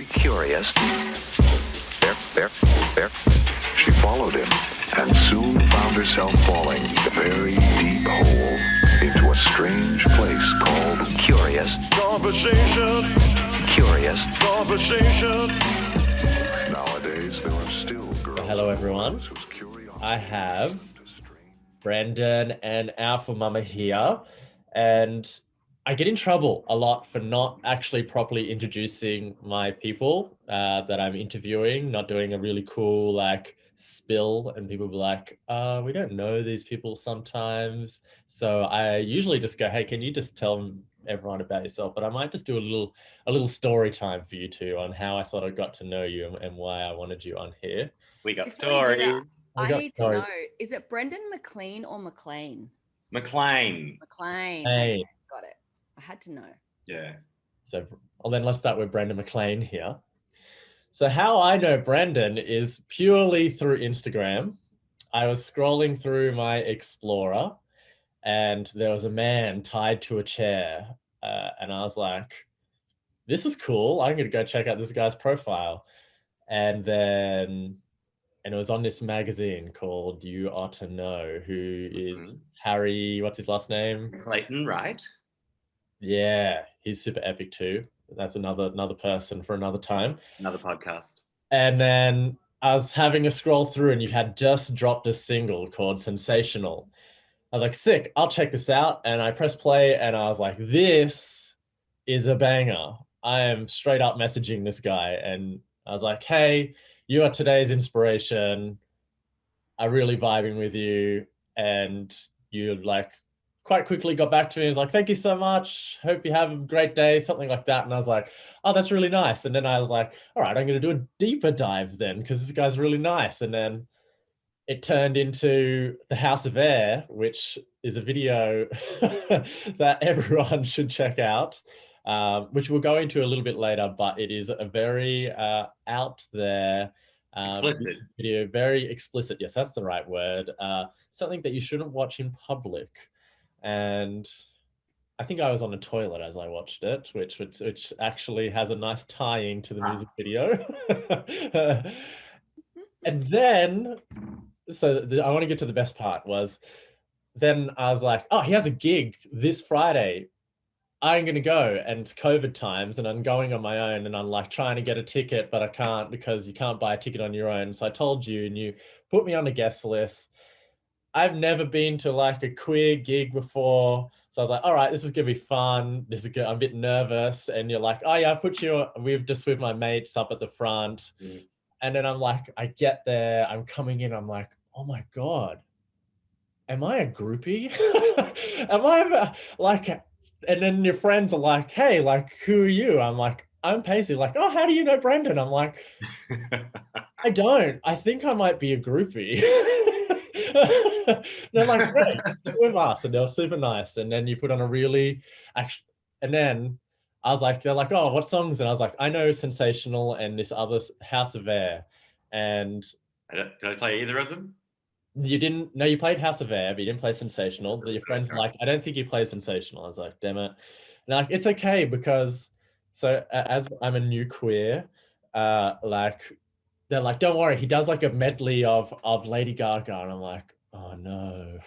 curious. There. She followed him and soon found herself falling a very deep hole into a strange place called Curious. Conversation. Curious. Conversation. Nowadays, there are still girls. Hello, everyone. whose curiosity I have is strange. Brendan and ALPHAMAMA here, and I get in trouble a lot for not actually properly introducing my people that I'm interviewing, not doing a really cool spill, and people be like, we don't know these people sometimes. So I usually just go, hey, can you just tell everyone about yourself? But I might just do a little story time for you two on how I sort of got to know you and why I wanted you on here. We got Before you do stories. that, I need to know, is it Brendan Maclean or Maclean? Maclean. Maclean. Hey. Okay, got it. I had to know. Yeah. So well, then let's start with Brendan Maclean here. So how I know Brendan is purely through Instagram. I was scrolling through my Explorer and there was a man tied to a chair. And I was like, this is cool. I'm going to go check out this guy's profile. And it was on this magazine called You Ought to Know, who is Harry, what's his last name? Clayton, right? Yeah, he's super epic too. That's another person for another time. Another podcast. And then I was having a scroll through and you had just dropped a single called Sensational. I was like, sick, I'll check this out. And I pressed play and I was like, this is a banger. I am straight up messaging this guy. And I was like, hey, you are today's inspiration. I'm really vibing with you. And you quite quickly got back to me and was like, thank you so much. Hope you have a great day, something like that. And I was like, oh, that's really nice. And then I was like, all right, I'm going to do a deeper dive then because this guy's really nice. And then it turned into The House of Air, which is a video that everyone should check out, which we'll go into a little bit later, but it is a very out there Explicit. video, very explicit. Yes, that's the right word. Something that you shouldn't watch in public. And I think I was on a toilet as I watched it, which actually has a nice tie-in to the music video. And then, I want to get to the best part was, then I was like, oh, he has a gig this Friday. I'm going to go, and it's COVID times and I'm going on my own and I'm like trying to get a ticket, but I can't because you can't buy a ticket on your own. So I told you and you put me on a guest list. I've never been to like a queer gig before. So I was like, all right, this is going to be fun. This is good. I'm a bit nervous. And you're like, oh yeah, I put you, with my mates up at the front. Mm. And then I'm like, I get there, I'm coming in. I'm like, oh my God, am I a groupie? Am I like, and then your friends are like, hey, like, who are you? I'm like, I'm Paisley. Like, oh, how do you know Brendan? I'm like, I don't. I think I might be a groupie. They're like, great, with us, and they're super nice. And then you put on a really, and then I was like, they're like, oh, what songs? And I was like, I know Sensational and this other House of Air. And Did I play either of them? you didn't, no, you played House of Air, but you didn't play Sensational. Your friends like, I don't think you play Sensational. I was like, damn it. And like, it's okay because, so as I'm a new queer, they're like, don't worry, he does like a medley of Lady Gaga. And I'm like, oh no.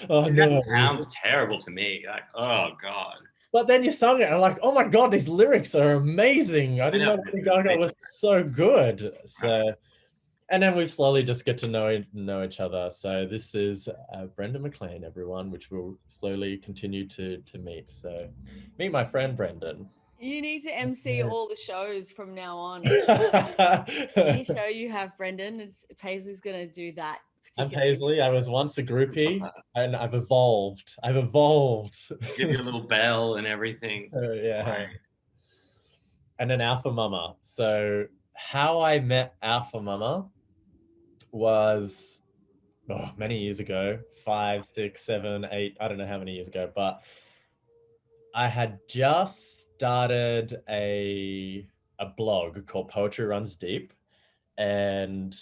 Oh no. That sounds terrible to me. Like, oh God. But then you sung it and I'm like, oh my God, these lyrics are amazing. I didn't know Lady Gaga was so good. So, and then we've slowly just get to know each other. So this is Brendan Maclean, everyone, which we'll slowly continue to meet. So meet my friend, Brendan. You need to MC all the shows from now on. Any show you have, Brendan, Paisley's going to do that. I'm Paisley. I was once a groupie and I've evolved. Give you a little bell and everything. Yeah. Right. And then ALPHAMAMA. So how I met ALPHAMAMA was many years ago, 5, 6, 7, 8, I don't know how many years ago, but I had just started a blog called Poetry Runs Deep, and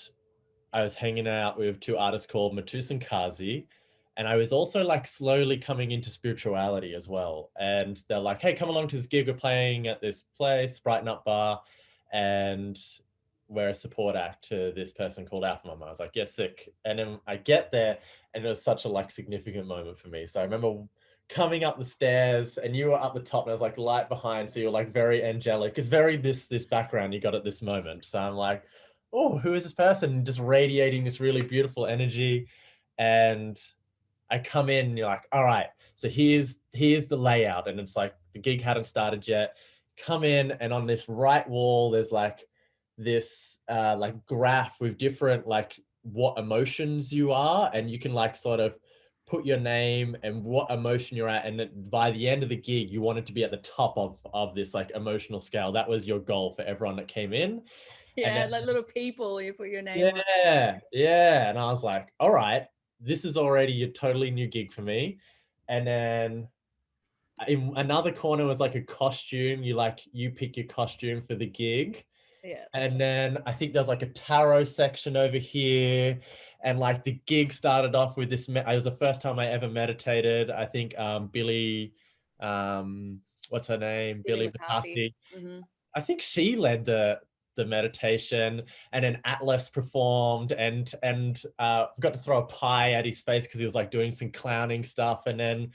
I was hanging out with two artists called Matus and Kazi, and I was also like slowly coming into spirituality as well. And they're like, hey, come along to this gig we're playing at this place, Brighten Up Bar. and we're a support act to this person called ALPHAMAMA. I was like, yeah, sick. And then I get there, and it was such a like significant moment for me. So I remember coming up the stairs, and you were up the top, and I was like light behind, so you're like very angelic. It's very this background you got at this moment. So I'm like, oh, who is this person? Just radiating this really beautiful energy. And I come in, and you're like, all right, so here's the layout. And it's like the gig hadn't started yet. Come in, and on this right wall, there's like this like graph with different like what emotions you are, and you can like sort of put your name and what emotion you're at, and that by the end of the gig you wanted to be at the top of this like emotional scale. That was your goal for everyone that came in. Yeah, then, like little people, you put your name on. Yeah. And I was like, all right, this is already a totally new gig for me. And then in another corner was like a costume. You pick your costume for the gig. Yeah. And then I think there's like a tarot section over here. And like the gig started off with this, it was the first time I ever meditated. I think Billy, what's her name? Billy McCarthy. Mm-hmm. I think she led the meditation, and then Atlas performed and got to throw a pie at his face because he was like doing some clowning stuff. And then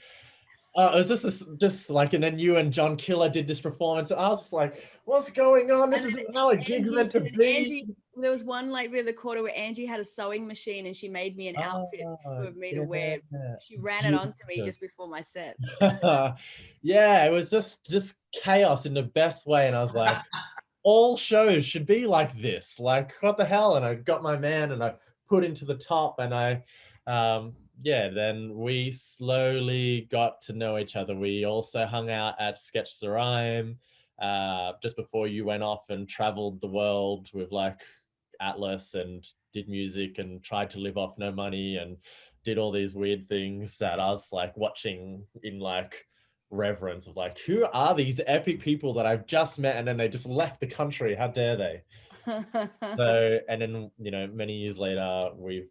it was just like, and then you and John Killer did this performance. I was like, what's going on? This isn't how a gig's meant to be. Angie, there was one like really the quarter where Angie had a sewing machine and she made me an outfit for me to wear. She ran it onto me just before my set. Yeah, it was just chaos in the best way. And I was like, all shows should be like this. Like, what the hell? And I got my man and I put into the top, and I then we slowly got to know each other. We also hung out at Sketch the Rhyme just before you went off and traveled the world with like Atlas and did music and tried to live off no money and did all these weird things that I was like watching in like reverence of like, who are these epic people that I've just met and then they just left the country? How dare they? So, and then, you know, many years later, we've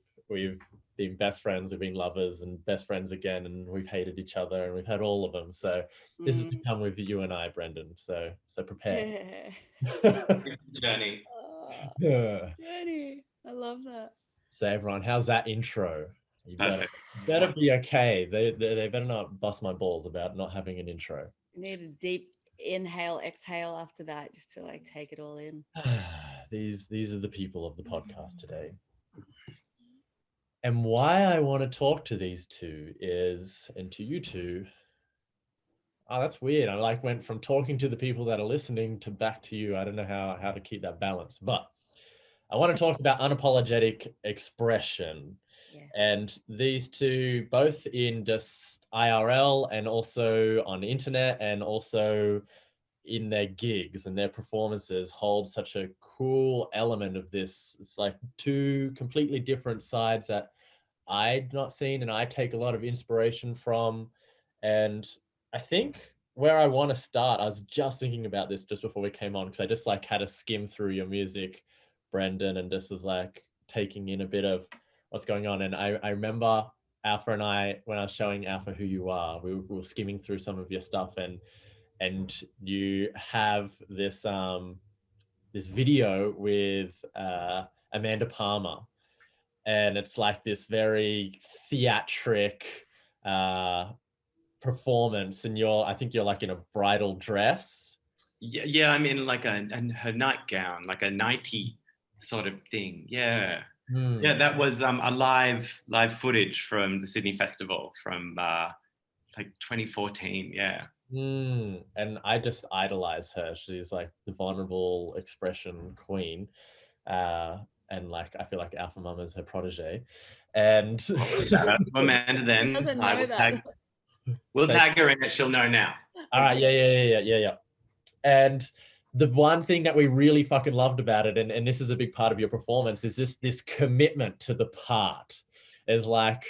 been best friends, we've been lovers and best friends again, and we've hated each other and we've had all of them. So this is to come with you and I, Brendan. So prepare. Journey. Journey. I love that. So everyone, how's that intro? You better be okay. They better not bust my balls about not having an intro. You need a deep inhale, exhale after that, just to like take it all in. These are the people of the podcast today. And why I want to talk to these two is, and to you two, oh, that's weird. I like went from talking to the people that are listening to back to you. I don't know how to keep that balance, but I want to talk about unapologetic expression. Yeah. And these two, both in just IRL and also on the internet and also in their gigs and their performances, hold such a cool element of this. It's like two completely different sides that I'd not seen and I take a lot of inspiration from. And I think where I want to start, I was just thinking about this just before we came on, because I just like had a skim through your music, Brendan, and just was like taking in a bit of what's going on. And I remember Alpha and I, when I was showing Alpha who you are, we were skimming through some of your stuff, and you have this this video with Amanda Palmer, and it's like this very theatric performance, and I think you're like in a bridal dress. Yeah, I'm in like her nightgown, like a nightie sort of thing. Yeah. Yeah, that was a live footage from the Sydney Festival from like 2014. Yeah. And I just idolize her. She's like the vulnerable expression queen. And like I feel like ALPHAMAMA is her protege. And Amanda, then doesn't know that. We'll tag her in it. She'll know now. All right. Yeah. And the one thing that we really fucking loved about it, and this is a big part of your performance, is this commitment to the part. Is like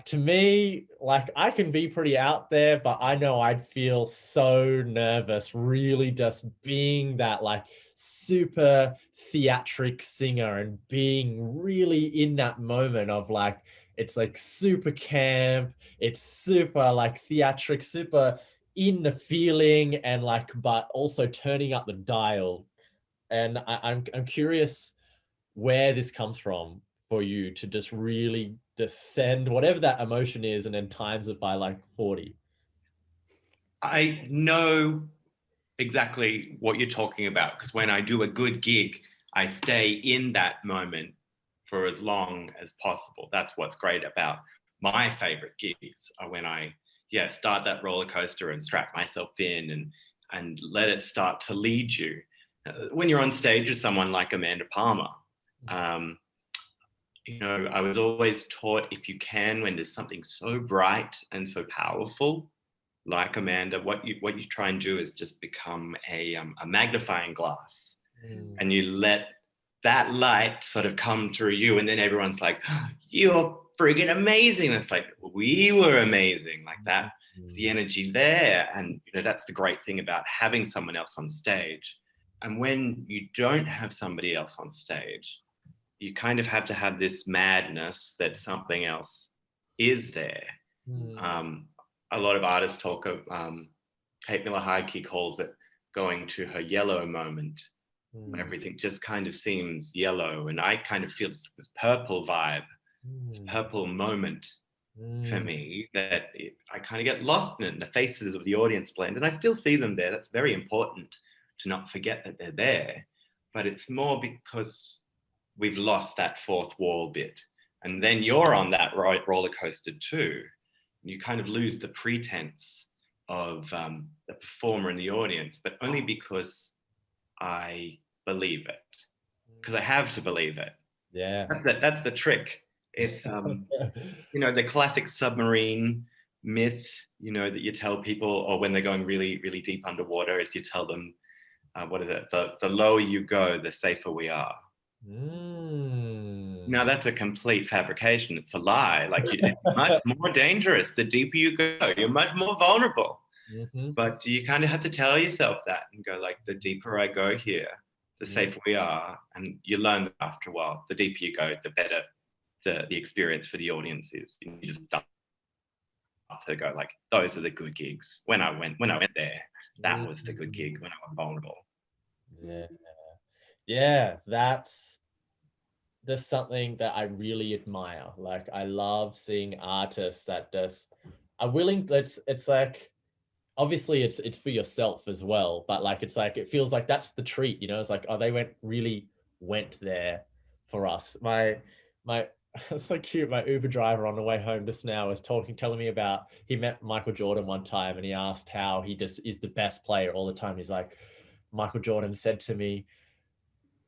to me, like I can be pretty out there, but I know I'd feel so nervous really just being that like super theatric singer and being really in that moment of like, it's like super camp, it's super like theatric, super in the feeling, and like, but also turning up the dial And I'm curious where this comes from for you to just really descend whatever that emotion is and then times it by like 40. I know exactly what you're talking about, because when I do a good gig, I stay in that moment for as long as possible. That's what's great about my favorite gigs, are when I start that roller coaster and strap myself in and let it start to lead you. When you're on stage with someone like Amanda Palmer, you know, I was always taught, if you can, when there's something so bright and so powerful like Amanda, what you try and do is just become a magnifying glass, and you let that light sort of come through you, and then everyone's like, oh, you're friggin' amazing. And it's like, we were amazing. Like that is the energy there. And you know, that's the great thing about having someone else on stage. And when you don't have somebody else on stage, you kind of have to have this madness that something else is there. A lot of artists talk of, Kate Miller-Heidke calls it going to her yellow moment. Everything just kind of seems yellow, and I kind of feel this purple vibe, this purple moment for me, that I kind of get lost in it, and the faces of the audience blend, and I still see them there. That's very important, to not forget that they're there, but it's more because we've lost that fourth wall bit, and then you're on that roller coaster too. You kind of lose the pretense of the performer in the audience, but only because I believe it, because I have to believe it. Yeah, that's the trick. It's you know, the classic submarine myth, you know, that you tell people, or when they're going really, really deep underwater, is you tell them, what is it? The lower you go, the safer we are. Now that's a complete fabrication. It's a lie. Like, it's much more dangerous. The deeper you go, you're much more vulnerable. But you kind of have to tell yourself that and go, like, the deeper I go here, the safer we are. And you learn that after a while. The deeper you go, the better the experience for the audience is. You just start to go, like, those are the good gigs. When I went there, that was the good gig, when I was vulnerable. Yeah, that's just something that I really admire. Like, I love seeing artists that just are willing. It's like, obviously it's for yourself as well, but like, it's like, it feels like that's the treat, you know. It's like, oh, they went there for us. My it's so cute. My Uber driver on the way home just now was telling me about, he met Michael Jordan one time, and he asked how he just is the best player all the time. He's like, Michael Jordan said to me,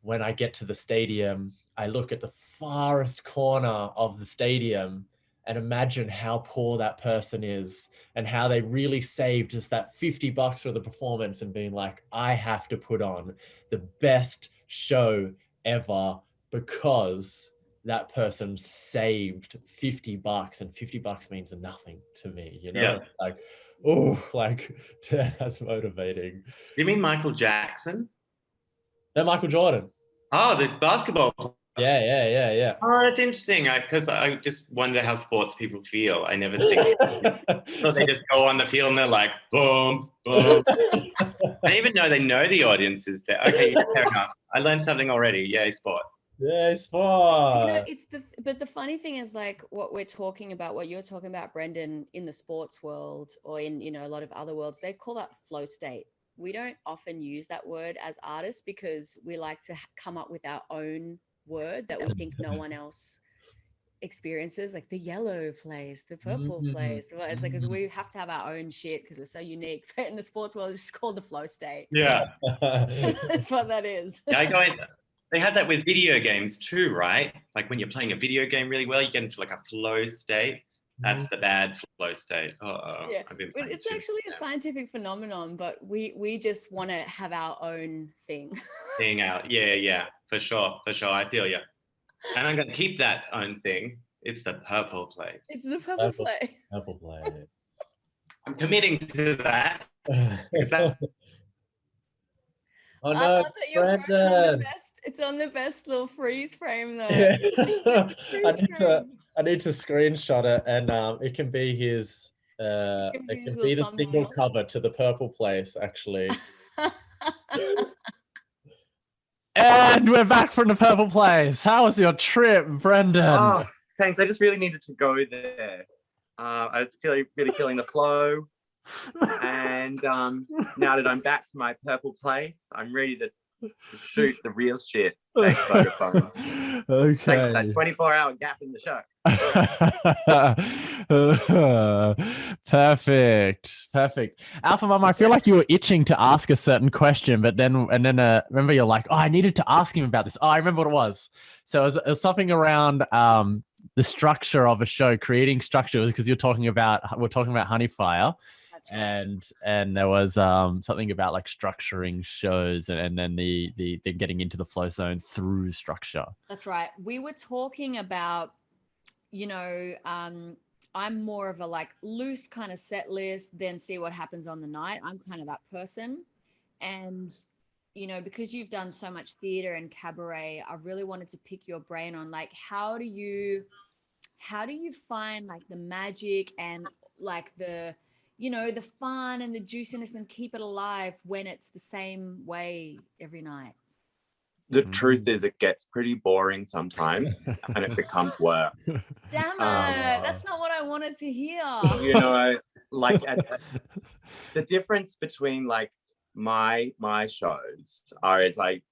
when I get to the stadium, I look at the farthest corner of the stadium and imagine how poor that person is, and how they really saved just that $50 for the performance, and being like, I have to put on the best show ever because that person saved $50, and $50 means nothing to me, you know? Yeah. Like, oh, like, that's motivating. You mean Michael Jackson? No, Michael Jordan. Oh, the basketball. Yeah. Oh, that's interesting. Because I just wonder how sports people feel. I never think. So they just go on the field and they're like, boom, boom. I don't even know they know the audience is there. Okay, fair enough. I learned something already. Yay, sport. Yay, sport. You know, but the funny thing is, like, what we're talking about, what you're talking about, Brendan, in the sports world, or in, you know, a lot of other worlds, they call that flow state. We don't often use that word as artists because we like to come up with our own word that we think no one else experiences, like the yellow place, the purple place. Well, it's like, because we have to have our own shit because we're so unique. But in the sports world, it's just called the flow state. Yeah. That's what that is. Yeah, they had that with video games too, right? Like, when you're playing a video game really well, you get into like a flow state. That's the bad flow state. Yeah, it's actually a scientific phenomenon, but we just want to have our own thing. Thing out, yeah, for sure. I feel you, and I'm gonna keep that own thing. It's the purple place. It's the purple place. Purple place. I'm committing to that. Oh, no, I love that you're frozen on the best. It's on the best little freeze frame though. Yeah. I need to screenshot it, and it can be his. It can be the single cover to the purple place, actually. And we're back from the Purple Place. How was your trip, Brendan? Oh, thanks. I just really needed to go there. I was really feeling the flow. And now that I'm back to my Purple Place, I'm ready to shoot the real shit. Thanks, Vodafone. Okay. Thanks for that 24-hour gap in the show. Perfect. ALPHAMAMA, I feel like you were itching to ask a certain question, but then remember you're like, oh, I needed to ask him about this. Oh, I remember what it was. So it was something around the structure of a show, creating structure. It was because we're talking about Honeyfire. And there was something about like structuring shows and then the getting into the flow zone through structure. That's right. We were talking about, I'm more of a like loose kind of set list, then see what happens on the night. I'm kind of that person. And, because you've done so much theater and cabaret, I really wanted to pick your brain on like, how do you find like the magic and like the fun and the juiciness and keep it alive when it's the same way every night? The truth is it gets pretty boring sometimes and it becomes work. Damn it. That's not what I wanted to hear. The difference between like my shows is like,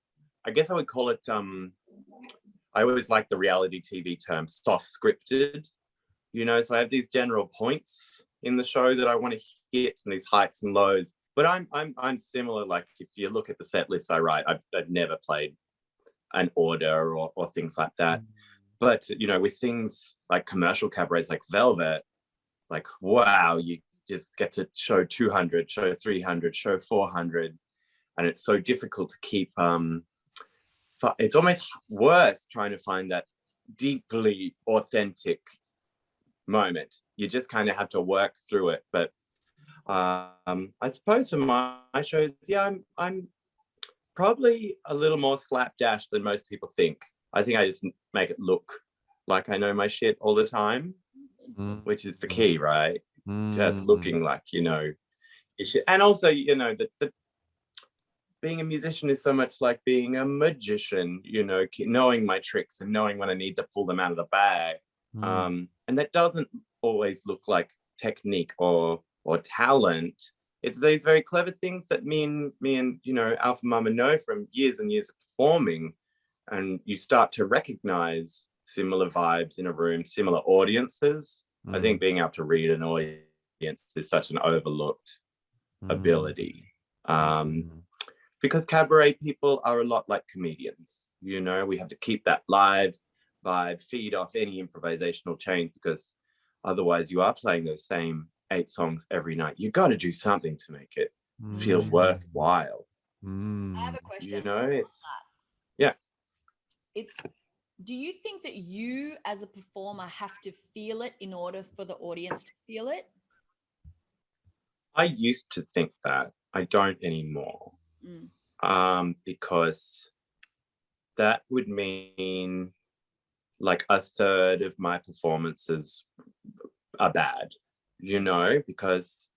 I guess I would call it, I always like the reality TV term soft scripted, so I have these general points in the show that I want to hit and these heights and lows. But I'm similar. Like if you look at the set list I write, I've never played an order or things like that. But with things like commercial cabarets like Velvet, like wow, you just get to show 200, show 300, show 400, and it's so difficult to keep. It's almost worse trying to find that deeply authentic moment. You just kind of have to work through it. But I suppose for my shows, I'm probably a little more slapdash than most people think. I think I just make it look like I know my shit all the time, which is the key, right? Just looking like you should. And also the being a musician is so much like being a magician, knowing my tricks and knowing when I need to pull them out of the bag. And that doesn't always look like technique or talent. It's these very clever things that me and ALPHAMAMA know from years and years of performing, and you start to recognize similar vibes in a room, similar audiences. I think being able to read an audience is such an overlooked ability, because cabaret people are a lot like comedians. We have to keep that live vibe, feed off any improvisational change, because otherwise you are playing those same 8 songs every night. You got to do something to make it feel worthwhile. I have a question. Do you think that you as a performer have to feel it in order for the audience to feel it? I used to think that. I don't anymore. Because that would mean like a third of my performances are bad, because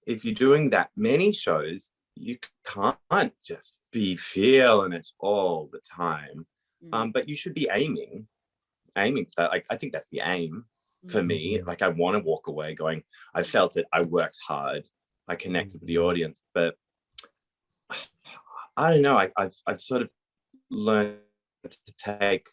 if you're doing that many shows, you can't just be feeling it all the time. But you should be aiming for that. Like, I think that's the aim for me. Like, I want to walk away going, I felt it, I worked hard, I connected with the audience. But I don't know, I've sort of learned to take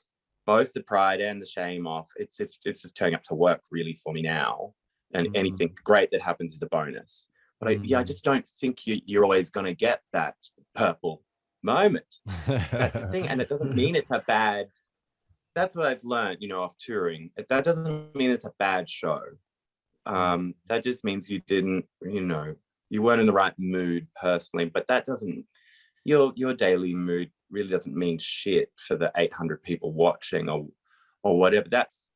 both the pride and the shame off. It's just turning up to work really for me now, and anything great that happens is a bonus. But I just don't think you're always going to get that purple moment. That's the thing, and it doesn't mean it's a bad. That's what I've learned, off touring. That doesn't mean it's a bad show. That just means you didn't, you weren't in the right mood personally. But that doesn't. Your daily mood really doesn't mean shit for the 800 people watching or whatever. That's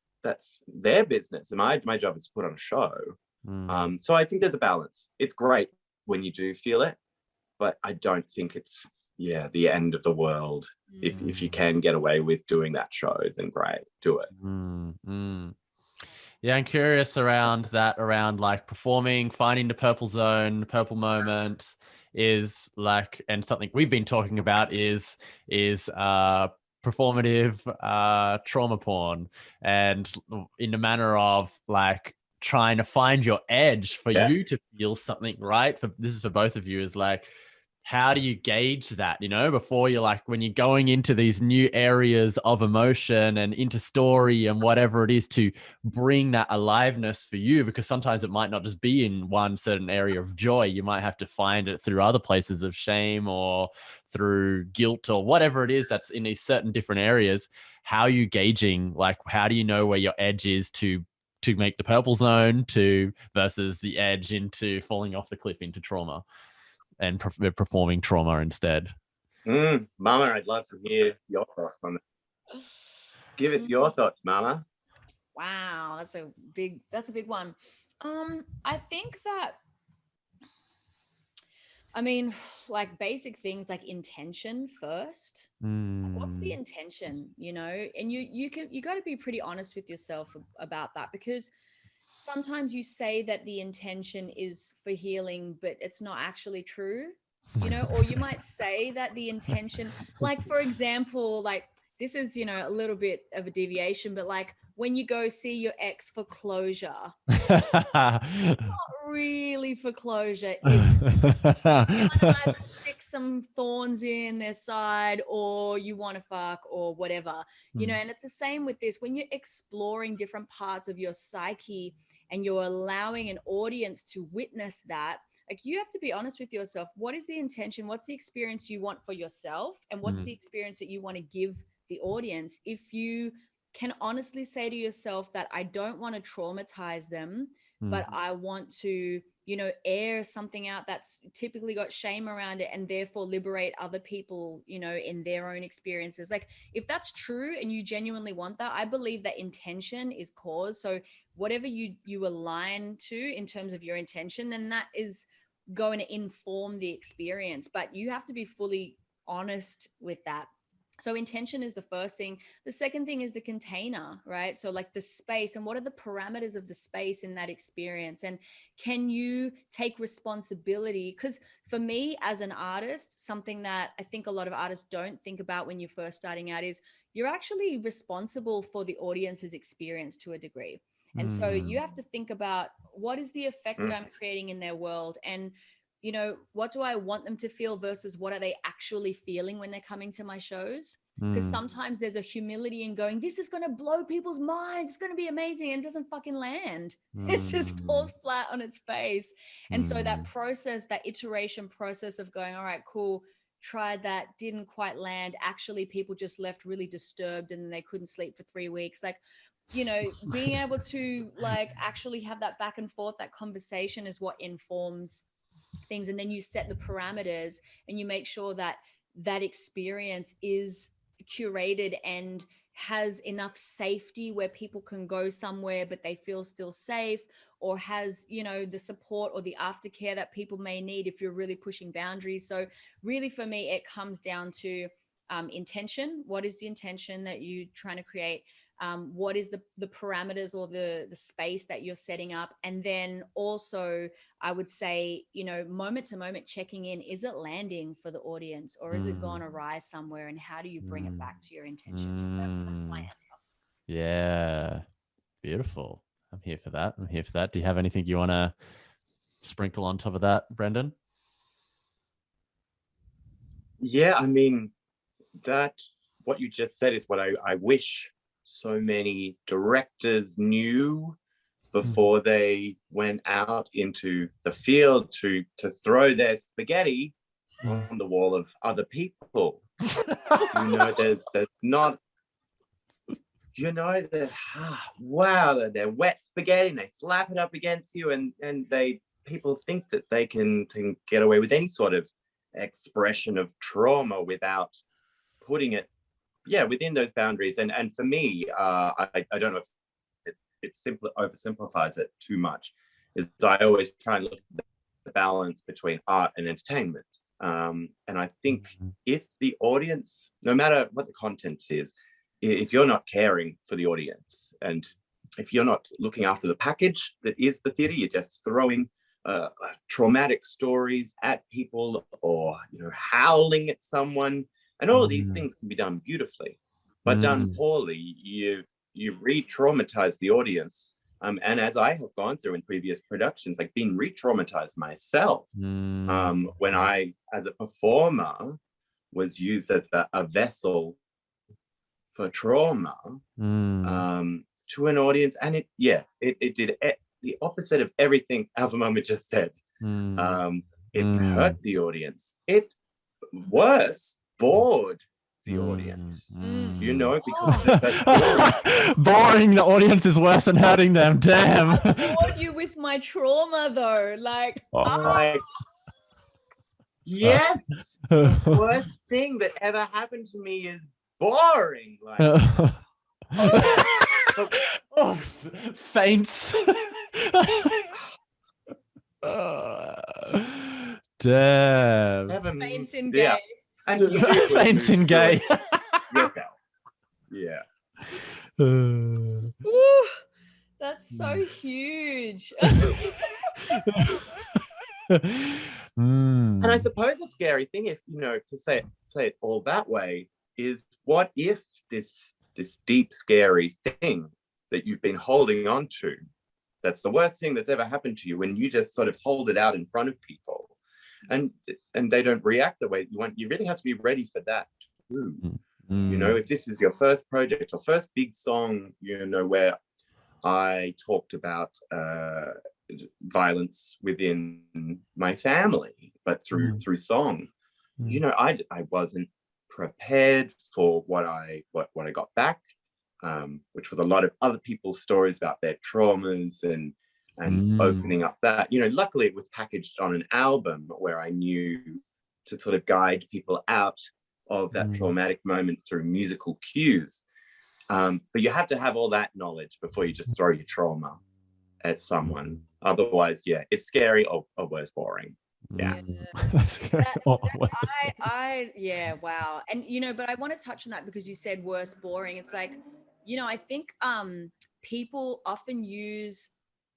their business. And my job is to put on a show. So I think there's a balance. It's great when you do feel it, but I don't think it's the end of the world. If you can get away with doing that show, then great, do it. Yeah, I'm curious around like performing, finding the purple zone, the purple moment. is like, and something we've been talking about is performative trauma porn, and in the manner of like trying to find your edge for you to feel something, right? This is for both of you, is like, how do you gauge that, you know, before you're like, when you're going into these new areas of emotion and into story and whatever it is, to bring that aliveness for you, because sometimes it might not just be in one certain area of joy. You might have to find it through other places of shame or through guilt or whatever it is that's in these certain different areas. How are you gauging, like, how do you know where your edge is to make the purple zone to versus the edge into falling off the cliff into trauma and performing trauma instead? Mama, I'd love to hear your thoughts on that. Give it your thoughts, Mama. Wow, that's a big one. I think that, I mean, like basic things like intention first. Like, what's the intention, you know? And you got to be pretty honest with yourself about that, because sometimes you say that the intention is for healing, but it's not actually true, you know? Or you might say that the intention, like, for example, like, this is, you know, a little bit of a deviation, but like when you go see your ex for closure, not really for closure, is either stick some thorns in their side, or you want to fuck, or whatever, you know? And it's the same with this. When you're exploring different parts of your psyche and you're allowing an audience to witness that, like, you have to be honest with yourself. What is the intention? What's the experience you want for yourself? And what's the experience that you want to give the audience? If you can honestly say to yourself that I don't want to traumatize them, but I want to, you know, air something out that's typically got shame around it, and therefore liberate other people, you know, in their own experiences. Like, if that's true and you genuinely want that, I believe that intention is cause. So whatever you align to in terms of your intention, then that is going to inform the experience. But you have to be fully honest with that. So intention is the first thing. The second thing is the container, right? So like the space, and what are the parameters of the space in that experience? And can you take responsibility? Because for me as an artist, something that I think a lot of artists don't think about when you're first starting out is you're actually responsible for the audience's experience to a degree. And so you have to think about, what is the effect that I'm creating in their world? And, you know, what do I want them to feel versus what are they actually feeling when they're coming to my shows? Because sometimes there's a humility in going, this is going to blow people's minds, it's going to be amazing, and it doesn't fucking land. It just falls flat on its face. And so that process, that iteration process of going, all right, cool, tried that, didn't quite land. Actually, people just left really disturbed and they couldn't sleep for 3 weeks. Like, you know, being able to like actually have that back and forth, that conversation is what informs things. And then you set the parameters and you make sure that that experience is curated and has enough safety where people can go somewhere but they feel still safe, or has, you know, the support or the aftercare that people may need if you're really pushing boundaries. So really for me, it comes down to intention. What is the intention that you're trying to create? What is the parameters or the space that you're setting up? And then also I would say, you know, moment to moment checking in, is it landing for the audience, or is it gone awry somewhere? And how do you bring it back to your intention? That's my answer. Yeah. Beautiful. I'm here for that. Do you have anything you want to sprinkle on top of that, Brendan? Yeah, I mean, that what you just said is what I wish so many directors knew before they went out into the field to throw their spaghetti on the wall of other people. You know, there's not, you know, wow, they're wet spaghetti and they slap it up against you, and people think that they can get away with any sort of expression of trauma without putting it within those boundaries. And for me, I don't know if it simply oversimplifies it too much, is I always try and look at the balance between art and entertainment. And I think if the audience, no matter what the content is, if you're not caring for the audience, and if you're not looking after the package that is the theatre, you're just throwing traumatic stories at people, or howling at someone, and all of these things can be done beautifully, but done poorly, you re-traumatize the audience. And as I have gone through in previous productions, like been re-traumatized myself, when I, as a performer, was used as a vessel for trauma to an audience, and it did the opposite of everything ALPHAMAMA just said. It hurt the audience. It worse bored the audience, because boring the audience is worse than hurting them. Damn. I bored you with my trauma though, like, yes, the worst thing that ever happened to me is boring. Faints. Damn. Faints in gay. And you do faints in gay. Yourself. Yeah. Woo, that's so huge. And I suppose a scary thing, if to say it all that way, is what if this deep, scary thing that you've been holding on to, that's the worst thing that's ever happened to you, when you just sort of hold it out in front of people, and they don't react the way you want. You really have to be ready for that too. If this is your first project or first big song, where I talked about violence within my family, but through song, I wasn't prepared for what I got back, which was a lot of other people's stories about their traumas and opening up that. Luckily it was packaged on an album where I knew to sort of guide people out of that traumatic moment through musical cues. But you have to have all that knowledge before you just throw your trauma at someone. Otherwise, it's scary or worse, boring. Yeah. Wow. And but I want to touch on that because you said worse, boring. It's like, I think people often use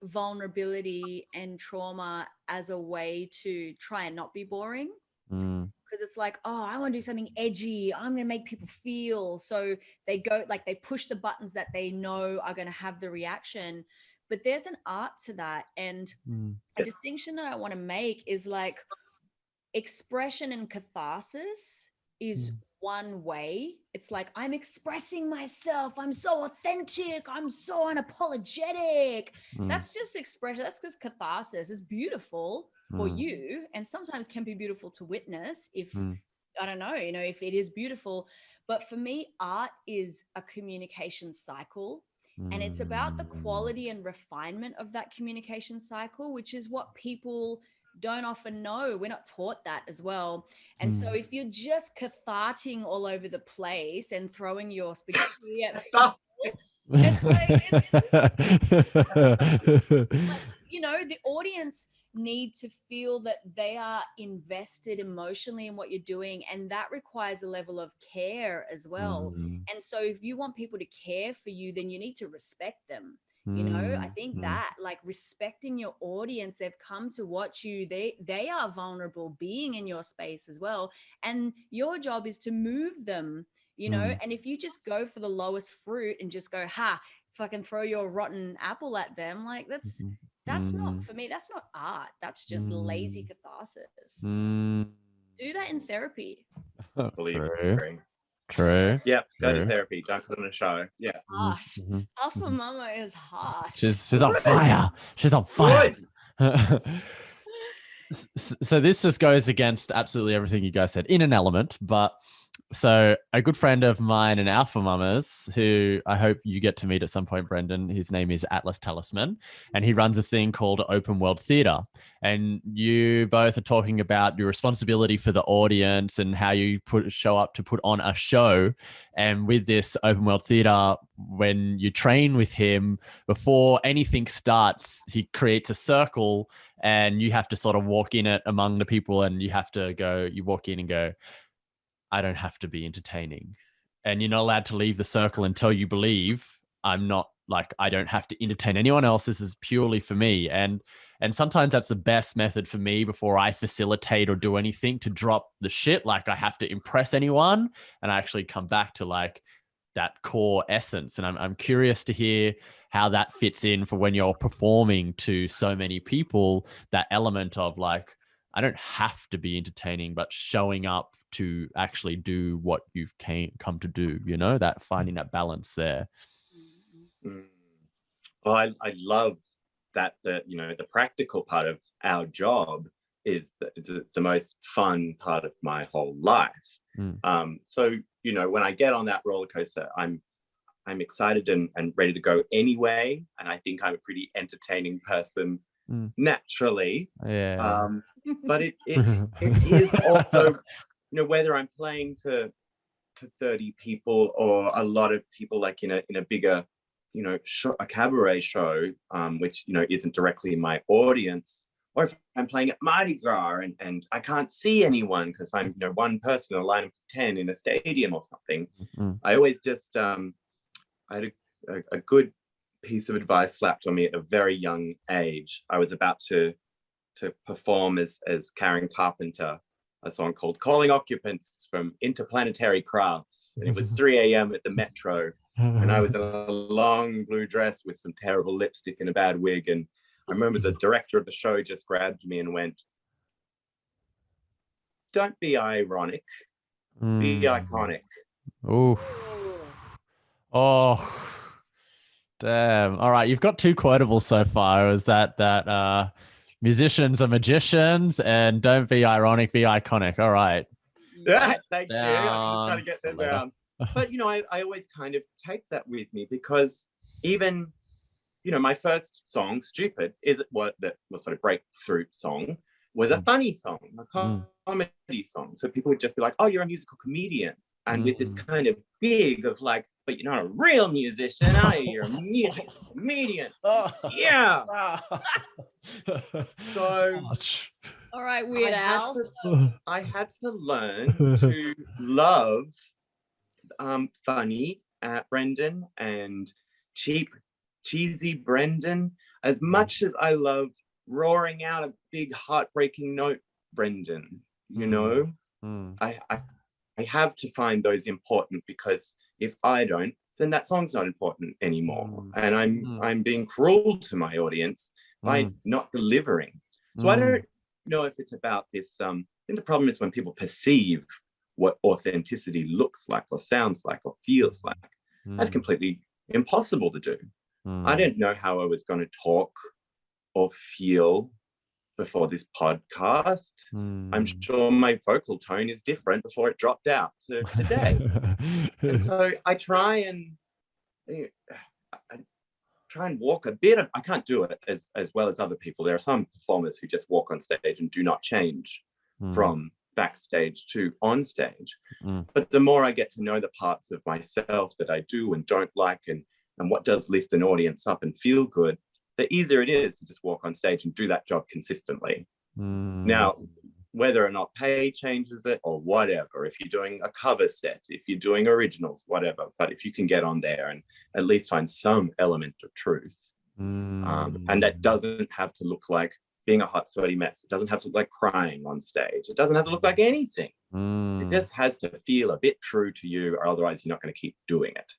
vulnerability and trauma as a way to try and not be boring. Because it's like, I want to do something edgy. I'm going to make people feel. So they go, like, they push the buttons that they know are going to have the reaction. But there's an art to that. And a distinction that I want to make is like expression and catharsis is one way. It's like, I'm expressing myself. I'm so authentic. I'm so unapologetic. That's just expression. That's just catharsis. It's beautiful for you, and sometimes can be beautiful to witness if, I don't know, if it is beautiful. But for me, art is a communication cycle. And it's about the quality and refinement of that communication cycle, which is what people don't often know. We're not taught that as well. And so if you're just catharting all over the place and throwing your spaghetti at people, it's like, the audience need to feel that they are invested emotionally in what you're doing, and that requires a level of care as well. And so if you want people to care for you, then you need to respect them. I think that, like, respecting your audience, they've come to watch you, they are vulnerable being in your space as well, and your job is to move them, and if you just go for the lowest fruit and just go fucking throw your rotten apple at them, like that's not, for me, that's not art. That's just lazy catharsis. Do that in therapy. True. Yeah, go to therapy. Don't put on a show. Yeah. Harsh. ALPHAMAMA is harsh. She's on fire. She's on fire. So this just goes against absolutely everything you guys said in an element, but so a good friend of mine and ALPHAMAMA's, who I hope you get to meet at some point, Brendan, his name is Atlas Talisman, and he runs a thing called Open World Theatre. And you both are talking about your responsibility for the audience and how you show up to put on a show. And with this Open World Theatre, when you train with him, before anything starts, he creates a circle and you have to sort of walk in it among the people, and you walk in and go, I don't have to be entertaining. And you're not allowed to leave the circle until you believe I'm not like I don't have to entertain anyone else. This is purely for me. And sometimes that's the best method for me before I facilitate or do anything, to drop the shit like I have to impress anyone and I actually come back to like that core essence. And I'm curious to hear how that fits in for when you're performing to so many people, that element of like, I don't have to be entertaining, but showing up to actually do what you've come to do, you know, that finding that balance there. Well, I love that the practical part of our job is it's the most fun part of my whole life. So, you know, when I get on that roller coaster, I'm excited and ready to go anyway. And I think I'm a pretty entertaining person naturally. Yeah. But it is also, you know, whether I'm playing to 30 people or a lot of people, like in a bigger, you know, a cabaret show, which, you know, isn't directly my audience, or if I'm playing at Mardi Gras and I can't see anyone because I'm, you know, one person in a line of 10 in a stadium or something, I always just, I had a good piece of advice slapped on me at a very young age. I was about to perform as Karen Carpenter, a song called Calling Occupants from Interplanetary Crafts. And it was 3 a.m. at the Metro. And I was in a long blue dress with some terrible lipstick and a bad wig. And I remember the director of the show just grabbed me and went, "Don't be ironic, be iconic." Ooh. Oh, damn. All right. You've got 2 quotables so far. Is that musicians are magicians and don't be ironic, be iconic. All right. Yeah, thank you. I'm just trying to get that down. But, you know, I always kind of take that with me because even, you know, my first song, Stupid, that was sort of breakthrough song, was a funny song, a comedy song. So people would just be like, "Oh, you're a musical comedian." And with this kind of dig of like, "But you're not a real musician, are you? You're a musical comedian." Yeah. So, all right, Weird Al. I had to learn to love funny Brendan and cheesy Brendan as much as I love roaring out a big heartbreaking note Brendan. You know, I have to find those important, because if I don't, then that song's not important anymore. And I'm being cruel to my audience by not delivering. So I don't know if it's about this. I think the problem is when people perceive what authenticity looks like or sounds like or feels like. That's completely impossible to do. I didn't know how I was going to talk or feel before this podcast. I'm sure my vocal tone is different before it dropped out to today. And so I try and walk a bit. I can't do it as well as other people. There are some performers who just walk on stage and do not change from backstage to on stage. But the more I get to know the parts of myself that I do and don't like, and what does lift an audience up and feel good, the easier it is to just walk on stage and do that job consistently. Now, whether or not pay changes it or whatever, if you're doing a cover set, if you're doing originals, whatever, but if you can get on there and at least find some element of truth, and that doesn't have to look like being a hot, sweaty mess. It doesn't have to look like crying on stage. It doesn't have to look like anything. It just has to feel a bit true to you, or otherwise you're not going to keep doing it.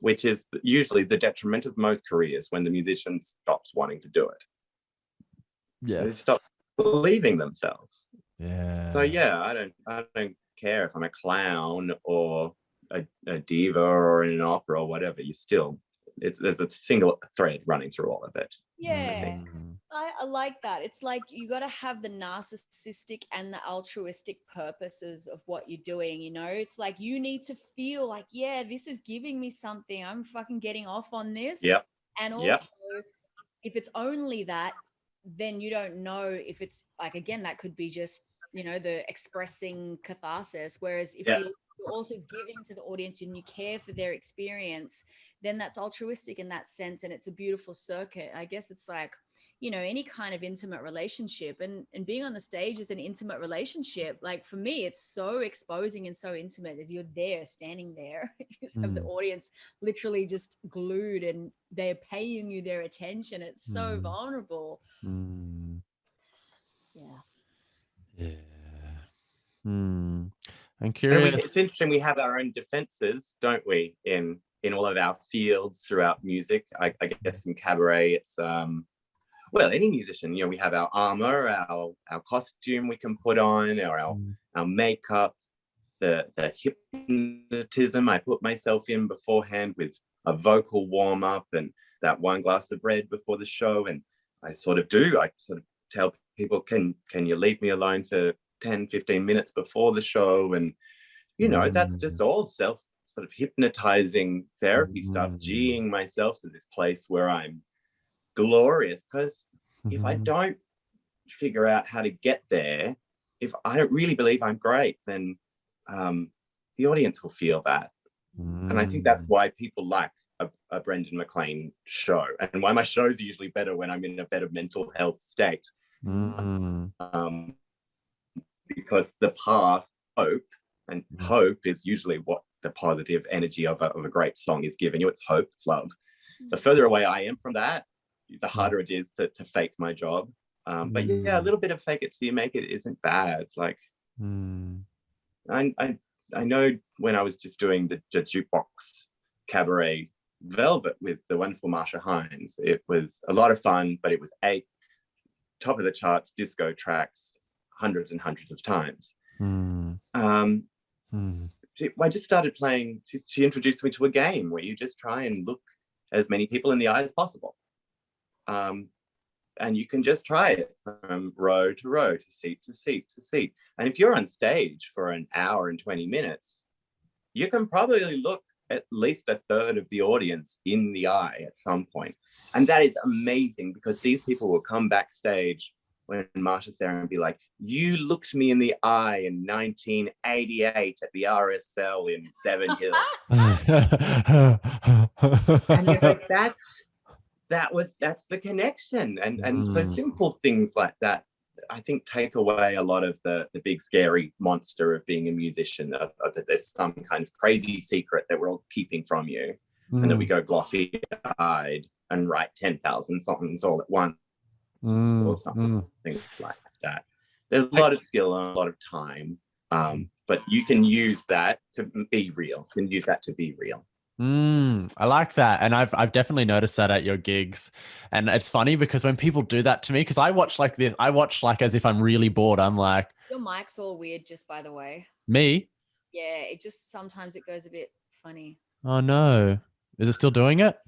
Which is usually the detriment of most careers, when the musician stops wanting to do it. Yeah, they stop believing themselves. Yeah. So yeah, I don't care if I'm a clown or a diva or in an opera or whatever. There's a single thread running through all of it. Yeah, I like that. It's like you got to have the narcissistic and the altruistic purposes of what you're doing, you know? It's like you need to feel like, yeah, this is giving me something. I'm fucking getting off on this. Yep. And also, if it's only that, then you don't know if it's like, again, that could be just, you know, the expressing catharsis. Whereas if you're also giving to the audience and you care for their experience, then that's altruistic in that sense, and it's a beautiful circuit. I guess it's like, you know, any kind of intimate relationship, and being on the stage is an intimate relationship. Like for me, it's so exposing and so intimate as you're there, standing there. You just have the audience literally just glued and they're paying you their attention. It's so vulnerable. Yeah. I'm And curious. it's interesting, we have our own defenses, don't we, in all of our fields throughout music. I guess in cabaret, it's well, any musician, you know, we have our armor, our costume we can put on, or our makeup, the hypnotism I put myself in beforehand with a vocal warm up and that one glass of red before the show. And I sort of tell people, can you leave me alone for 10, 15 minutes before the show? And, you know, that's just all sort of hypnotizing therapy stuff, geeing myself to this place where I'm glorious. Because if I don't figure out how to get there, if I don't really believe I'm great, then the audience will feel that. And I think that's why people like a Brendan Maclean show, and why my shows are usually better when I'm in a better mental health state. Because the path, hope is usually what the positive energy of a great song is giving you. It's hope, it's love. The further away I am from that, the harder it is to fake my job. But yeah, a little bit of fake it till you make it isn't bad. Like, I know when I was just doing the jukebox cabaret Velvet with the wonderful Marcia Hines, it was a lot of fun, but it was 8 top of the charts disco tracks hundreds and hundreds of times. I just started playing. She introduced me to a game where you just try and look as many people in the eye as possible. And you can just try it from row to row, to seat to seat to seat. And if you're on stage for an hour and 20 minutes, you can probably look at least a third of the audience in the eye at some point. And that is amazing, because these people will come backstage when Marcia's there and be like, you looked me in the eye in 1988 at the RSL in Seven Hills. And you're like, that's the connection. And so simple things like that, I think, take away a lot of the big scary monster of being a musician, of that there's some kind of crazy secret that we're all keeping from you, and that we go glossy-eyed and write 10,000 songs all at once or something like that. There's a lot of skill and a lot of time, but you can use that to be real. You can use that to be real. I like that. And I've definitely noticed that at your gigs. And it's funny because when people do that to me, because I watch like this, I watch like as if I'm really bored. I'm like, your mic's all weird, just by the way. Me? Yeah, it just sometimes it goes a bit funny. Oh no. Is it still doing it?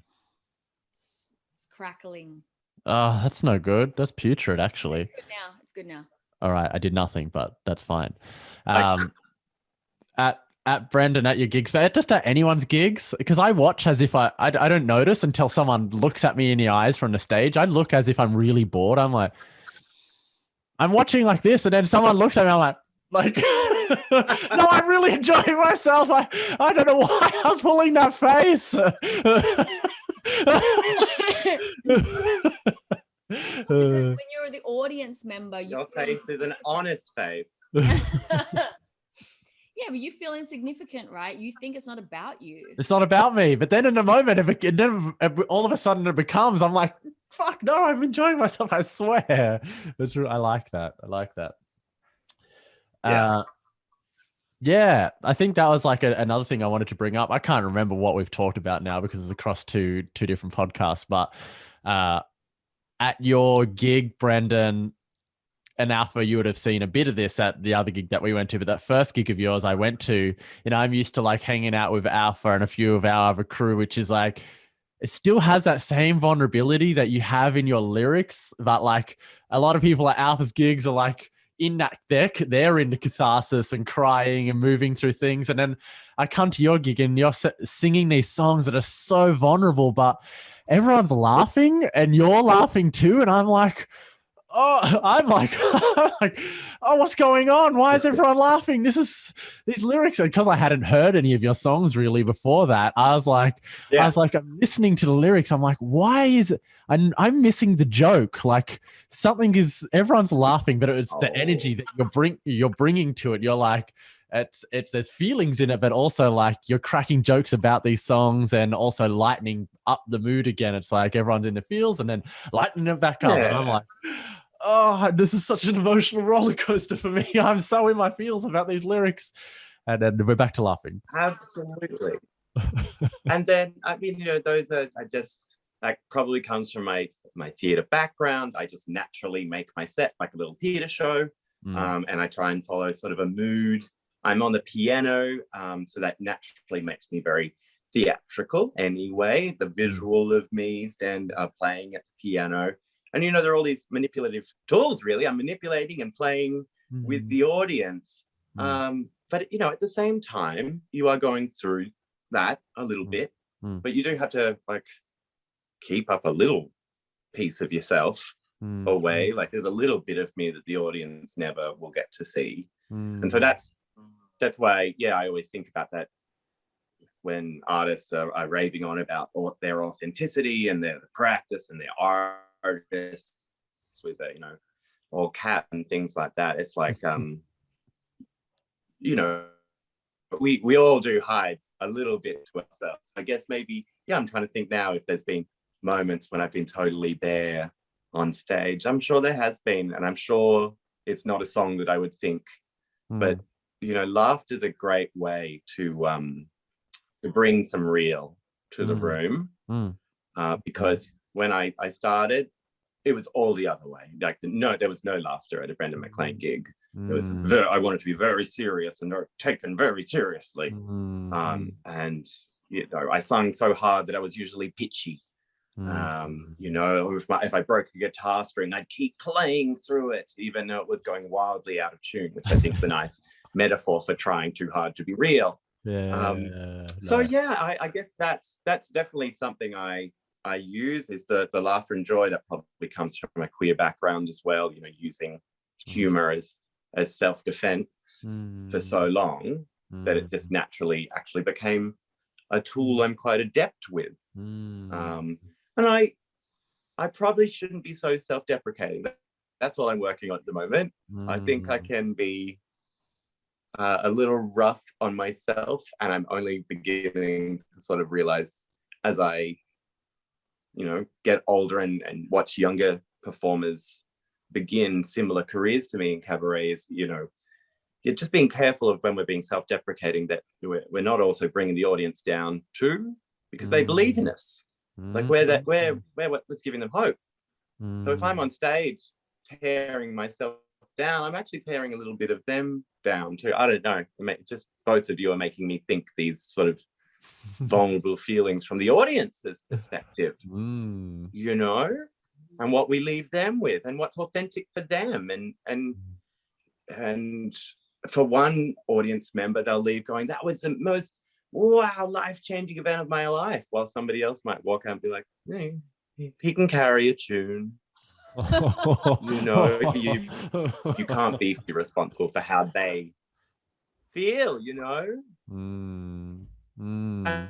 It's crackling. Oh, that's no good. That's putrid, actually. It's good now. All right. I did nothing, but that's fine. At Brendan, at your gigs, but just at anyone's gigs, because I watch as if I don't notice until someone looks at me in the eyes from the stage. I look as if I'm really bored. I'm like, I'm watching like this, and then someone looks at me, I'm like, no, I'm really enjoying myself. I don't know why I was pulling that face. Because when you're the audience member, your face is an honest face. Yeah, but you feel insignificant, right? You think it's not about you. It's not about me. But then in a moment, all of a sudden it becomes, I'm like, fuck no, I'm enjoying myself. I swear. I like that. Yeah, I think that was like another thing I wanted to bring up. I can't remember what we've talked about now because it's across two different podcasts. But at your gig, Brendan and Alpha, you would have seen a bit of this at the other gig that we went to. But that first gig of yours I went to, I'm used to like hanging out with Alpha and a few of our other crew, which is like, it still has that same vulnerability that you have in your lyrics. But like a lot of people at Alpha's gigs are like, in that they're into catharsis and crying and moving through things. And then I come to your gig and you're singing these songs that are so vulnerable, but everyone's laughing and you're laughing too. And I'm like, oh, I'm like, oh, what's going on? Why is everyone laughing? These lyrics, because I hadn't heard any of your songs really before that. I was like, I'm listening to the lyrics. I'm like, why is it? I'm missing the joke. Like everyone's laughing, but it's the energy that you're bringing to it. You're like, there's feelings in it, but also like you're cracking jokes about these songs and also lightening up the mood again. It's like everyone's in the feels and then lightening it back up. And I'm like, oh, this is such an emotional roller coaster for me. I'm so in my feels about these lyrics. And then we're back to laughing. Absolutely. And then, I mean, those are just, that probably comes from my theatre background. I just naturally make my set like a little theatre show. And I try and follow sort of a mood. I'm on the piano, so that naturally makes me very theatrical anyway. The visual of me playing at the piano. And, there are all these manipulative tools, really. I'm manipulating and playing with the audience. But, at the same time, you are going through that a little bit. But you do have to, like, keep up a little piece of yourself away. Like, there's a little bit of me that the audience never will get to see. And so that's why, I always think about that when artists are raving on about their authenticity and their practice and their artists with their, all cap and things like that. It's like, we all do hide a little bit to ourselves. I guess maybe, I'm trying to think now if there's been moments when I've been totally there on stage. I'm sure there has been, and I'm sure it's not a song that I would think, but laughter is a great way to bring some real to the room, because when I started, it was all the other way. Like, there was no laughter at a Brendan Maclean gig. It was I wanted to be very serious and taken very seriously. And I sung so hard that I was usually pitchy. If I broke a guitar string, I'd keep playing through it, even though it was going wildly out of tune, which I think is a nice metaphor for trying too hard to be real. I guess that's definitely something I use, is the laughter and joy that probably comes from a queer background as well, using humor as self-defense for so long that it just naturally actually became a tool I'm quite adept with. And I probably shouldn't be so self-deprecating. That's all I'm working on at the moment. I think I can be a little rough on myself, and I'm only beginning to sort of realize as I, get older and watch younger performers begin similar careers to me in cabarets, you're just being careful of when we're being self-deprecating, that we're not also bringing the audience down too, because they believe in us. Like what's giving them hope. So if I'm on stage tearing myself down, I'm actually tearing a little bit of them down too. I don't know. Just both of you are making me think these sort of vulnerable feelings from the audience's perspective, and what we leave them with and what's authentic for them. And for one audience member, they'll leave going, that was the most life-changing event of my life, while somebody else might walk out and be like, hey, he can carry a tune. You can't be responsible for how they feel, And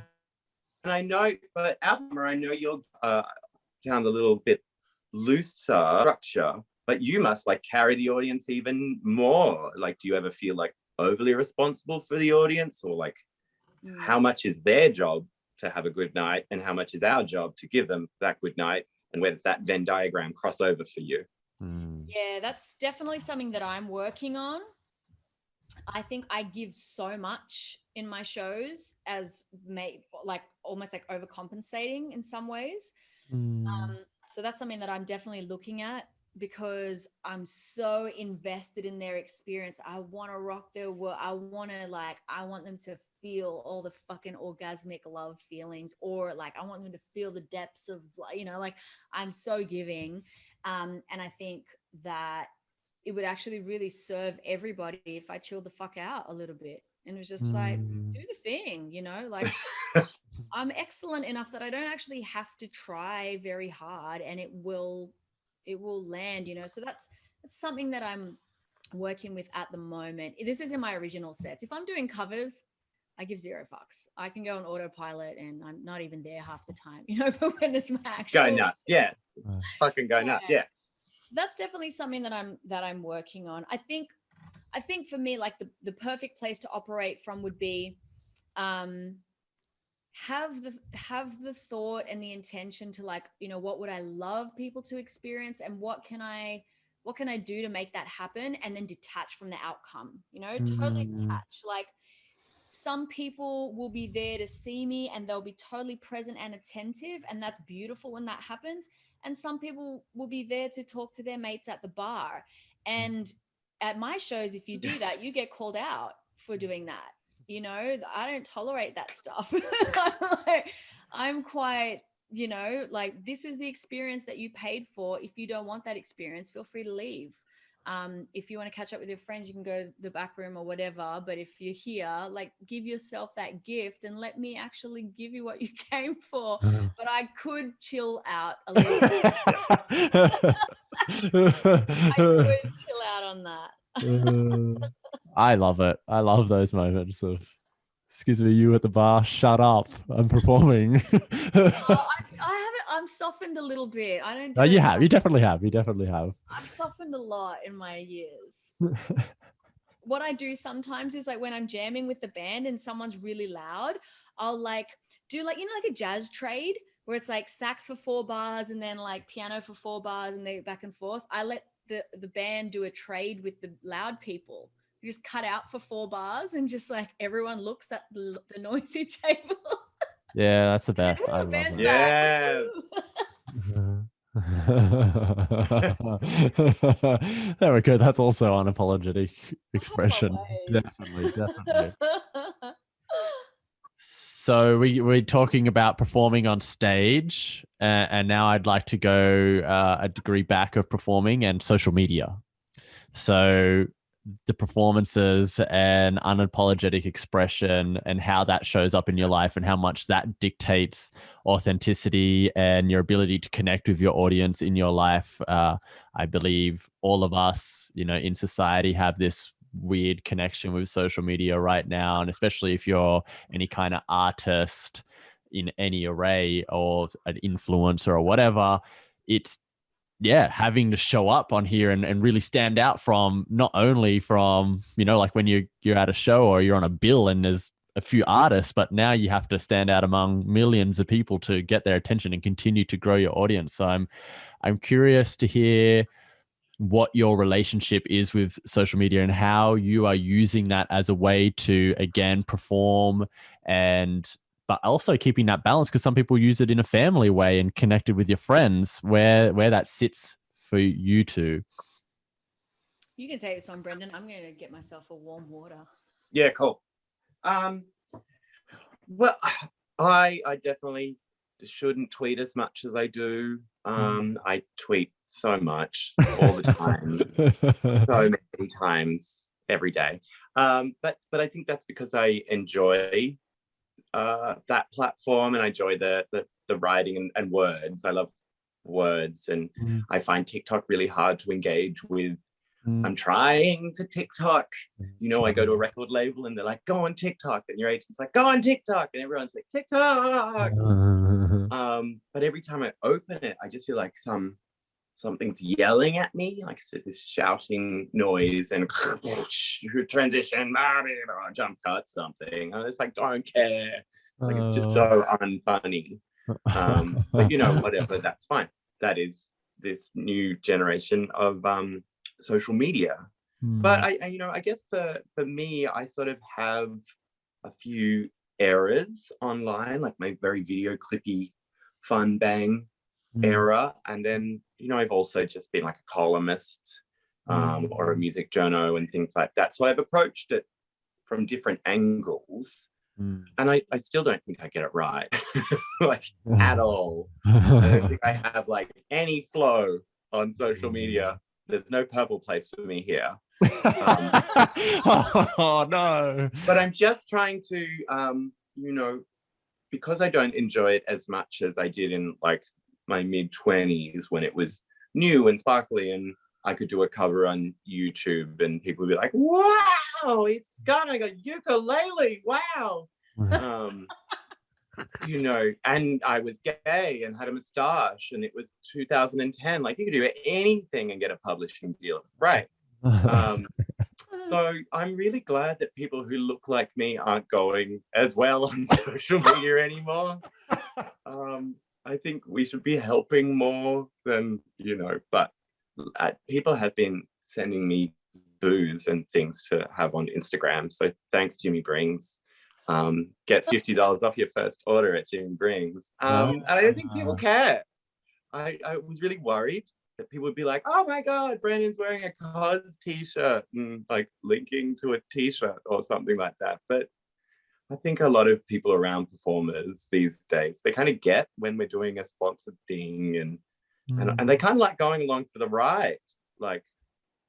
I know, but ALPHAMAMA, I know you're sounds a little bit looser structure, but you must like carry the audience even more. Like, do you ever feel like overly responsible for the audience, or like how much is their job to have a good night and how much is our job to give them that good night? And where does that Venn diagram cross over for you? Yeah, that's definitely something that I'm working on. I think I give so much in my shows as almost like overcompensating in some ways. So that's something that I'm definitely looking at, because I'm so invested in their experience. I want to rock their world. I want them to feel all the fucking orgasmic love feelings, or like I want them to feel the depths of, like I'm so giving. And I think that it would actually really serve everybody if I chilled the fuck out a little bit and it was just like, do the thing, like I'm excellent enough that I don't actually have to try very hard, and it will land, you know. So that's something that I'm working with at the moment. This is in my original sets. If I'm doing covers, I give zero fucks. I can go on autopilot and I'm not even there half the time, you know. But when it's my actual go nuts, yeah, fucking go nuts, yeah. That's definitely something that I'm working on. I think for me, like the perfect place to operate from would be have the thought and the intention to, like, you know, what would I love people to experience, and what can I do to make that happen, and then detach from the outcome, you know, totally detach. Like, some people will be there to see me and they'll be totally present and attentive, and that's beautiful when that happens. And some people will be there to talk to their mates at the bar. And at my shows, if you do that, you get called out for doing that. You know, I don't tolerate that stuff. I'm quite, you know, like, this is the experience that you paid for. If you don't want that experience, feel free to leave. If you want to catch up with your friends, you can go to the back room or whatever. But if you're here, like, give yourself that gift and let me actually give you what you came for. But I could chill out a little bit. I could chill out on that. I love it. I love those moments of, excuse me, you at the bar, shut up, I'm performing. I'm softened a little bit. I don't. No, you have. You definitely have. I've softened a lot in my years. What I do sometimes is, like, when I'm jamming with the band and someone's really loud, I'll like do, like, you know, like a jazz trade where it's like sax for 4 bars and then like piano for 4 bars and they back and forth. I let the band do a trade with the loud people. We just cut out for 4 bars and just, like, everyone looks at the noisy table. Yeah, that's the best. I love it. Yeah. There we go. That's also unapologetic expression. Definitely. So we're talking about performing on stage, and now I'd like to go a degree back of performing and social media. So the performances and unapologetic expression and how that shows up in your life and how much that dictates authenticity and your ability to connect with your audience in your life. I believe all of us, you know, in society have this weird connection with social media right now. And especially if you're any kind of artist in any array or an influencer or whatever, it's having to show up on here and really stand out from, not only from, you know, like when you're at a show or you're on a bill and there's a few artists, but now you have to stand out among millions of people to get their attention and continue to grow your audience. So I'm curious to hear what your relationship is with social media and how you are using that as a way to, again, perform, but also keeping that balance, because some people use it in a family way and connected with your friends, where that sits for you two. You can take this one, Brendan. I'm going to get myself a warm water. Yeah, cool. Well, I definitely shouldn't tweet as much as I do. I tweet so much all the time, so many times every day. But I think that's because I enjoy that platform, and I enjoy the writing and words. I love words, and I find TikTok really hard to engage with. I'm trying to TikTok. You know, I go to a record label and they're like, go on TikTok, and your agent's like, go on TikTok, and everyone's like, TikTok. But every time I open it, I just feel like something's yelling at me, like it's this shouting noise and transition, jump cut something. And it's like, don't care. Like, it's just so unfunny. But, you know, whatever, that's fine. That is this new generation of social media. But I guess for me, I sort of have a few eras online, like my very video clippy fun bang era, and then, you know, I've also just been like a columnist or a music journo and things like that. So I've approached it from different angles, and I still don't think I get it right, like at all. I don't think I have like any flow on social media. There's no purple place for me here. Oh no! But I'm just trying to, you know, because I don't enjoy it as much as I did in like my mid-20s when it was new and sparkly, and I could do a cover on YouTube and people would be like, wow, he's got a ukulele, wow. You know, and I was gay and had a moustache, and it was 2010. Like, you could do anything and get a publishing deal. It's great. So I'm really glad that people who look like me aren't going as well on social media anymore. I think we should be helping more than, you know, but people have been sending me booze and things to have on Instagram. So thanks, Jimmy Brings. Get $50 off your first order at Jimmy Brings. And I don't think people care. I was really worried that people would be like, oh my God, Brandon's wearing a cause t-shirt, and like linking to a t-shirt or something like that. But I think a lot of people around performers these days, they kind of get when we're doing a sponsored thing, and they kind of like going along for the ride. Like,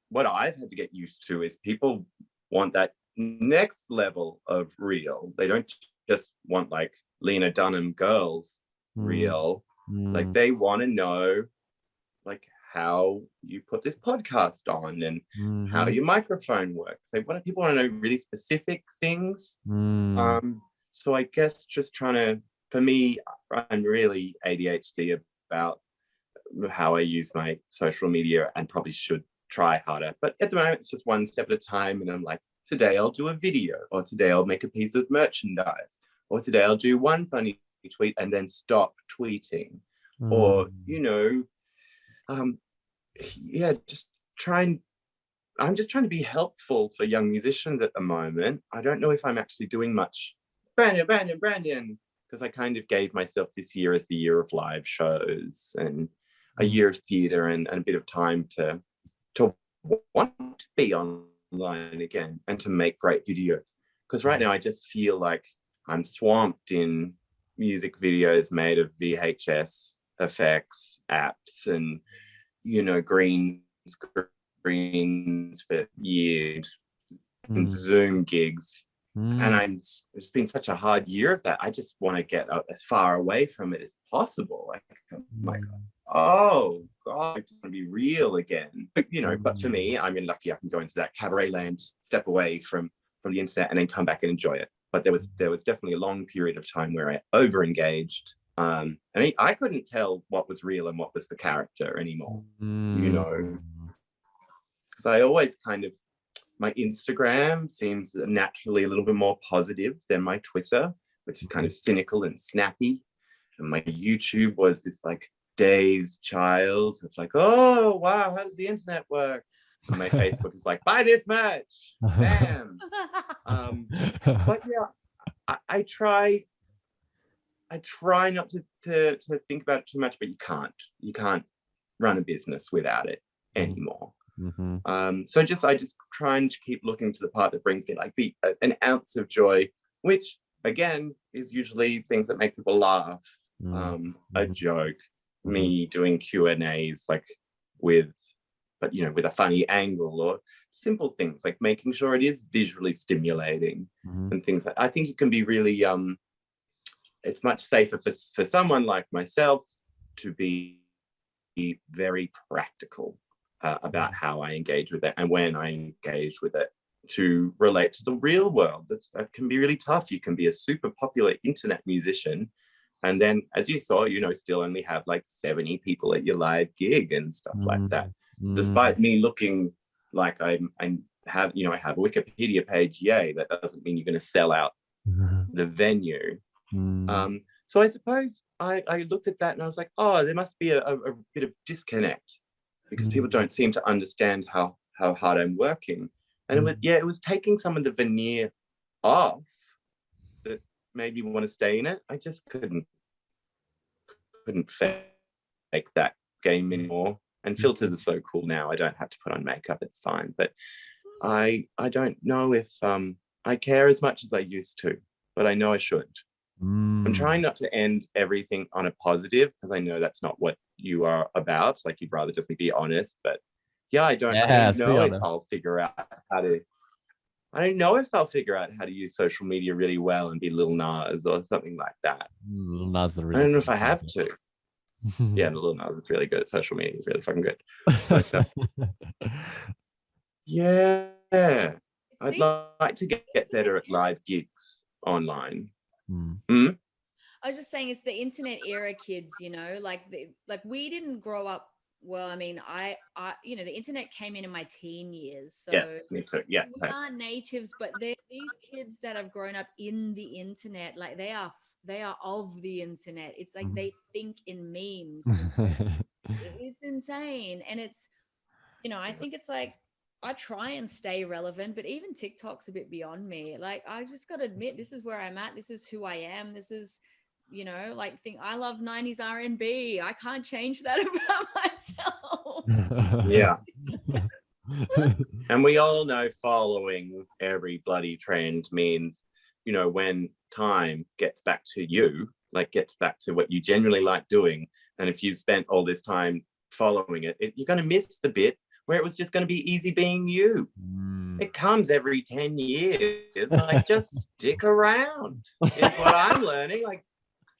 what I've had to get used to is people want that next level of real. They don't just want like Lena Dunham girls real. Like, they want to know like how you put this podcast on and how your microphone works. People want to know really specific things. So I guess just trying to, for me, I'm really ADHD about how I use my social media, and probably should try harder. But at the moment, it's just one step at a time. And I'm like, today I'll do a video, or today I'll make a piece of merchandise, or today I'll do one funny tweet and then stop tweeting. Or, you know, just I'm just trying to be helpful for young musicians at the moment. I don't know if I'm actually doing much. Brandon, because I kind of gave myself this year as the year of live shows and a year of theatre and a bit of time to want to be online again and to make great videos. Because right now I just feel like I'm swamped in music videos made of VHS effects, apps, and, you know, green screens for years and Zoom gigs. And it's been such a hard year of that. I just want to get as far away from it as possible. Like, oh God, I just want to be real again. But, you know, but for me, I'm lucky I can go into that cabaret land, step away from the internet, and then come back and enjoy it. But there was definitely a long period of time where I over-engaged. And I couldn't tell what was real and what was the character anymore, you know, because I always kind of, my Instagram seems naturally a little bit more positive than my Twitter, which is kind of cynical and snappy. And my YouTube was this like dazed child of like, oh, wow, how does the internet work? And my Facebook is like, buy this merch, bam. But yeah, I try not to think about it too much, but you can't run a business without it anymore. So I just trying to keep looking to the part that brings me like an ounce of joy, which again is usually things that make people laugh. A joke, me doing Q&As like with a funny angle, or simple things like making sure it is visually stimulating and things like. I think it can be really it's much safer for someone like myself to be very practical about how I engage with it and when I engage with it, to relate to the real world. That can be really tough. You can be a super popular internet musician, and then, as you saw, you know, still only have like 70 people at your live gig and stuff like that. Despite me looking like I have a Wikipedia page, yay, that doesn't mean you're going to sell out the venue. So I suppose I looked at that and I was like, oh, there must be a bit of disconnect, because people don't seem to understand how hard I'm working. And it was taking some of the veneer off that made me want to stay in it. I just couldn't fake that game anymore. And filters are so cool now. I don't have to put on makeup, it's fine. But I don't know if I care as much as I used to, but I know I should. I'm trying not to end everything on a positive, because I know that's not what you are about. Like, you'd rather just be honest. But yeah, I don't know if I'll figure out how to. I don't know if I'll figure out how to use social media really well and be Lil Nas or something like that. Lil Nas, I don't know if I have to. Yeah, and Lil Nas is really good at social media. He's really fucking good. But, yeah, I'd like to get better at live gigs online. I was just saying, it's the internet era kids, you know, like we didn't grow up. Well, I mean, I you know, the internet came in my teen years, so Yeah, me too. Yeah, we aren't natives, but they're these kids that have grown up in the internet. Like they are of the internet. It's like they think in memes. It's insane, and it's, you know, I think it's like, I try and stay relevant, but even TikTok's a bit beyond me. Like, I just got to admit, this is where I'm at. This is who I am. This is, you know, like, I love 90s R&B. I can't change that about myself. Yeah. And we all know following every bloody trend means, you know, when time gets back to you, like gets back to what you genuinely like doing, and if you've spent all this time following it, you're going to miss the bit where it was just going to be easy being you. It comes every 10 years. Like, just stick around is what I'm learning. Like,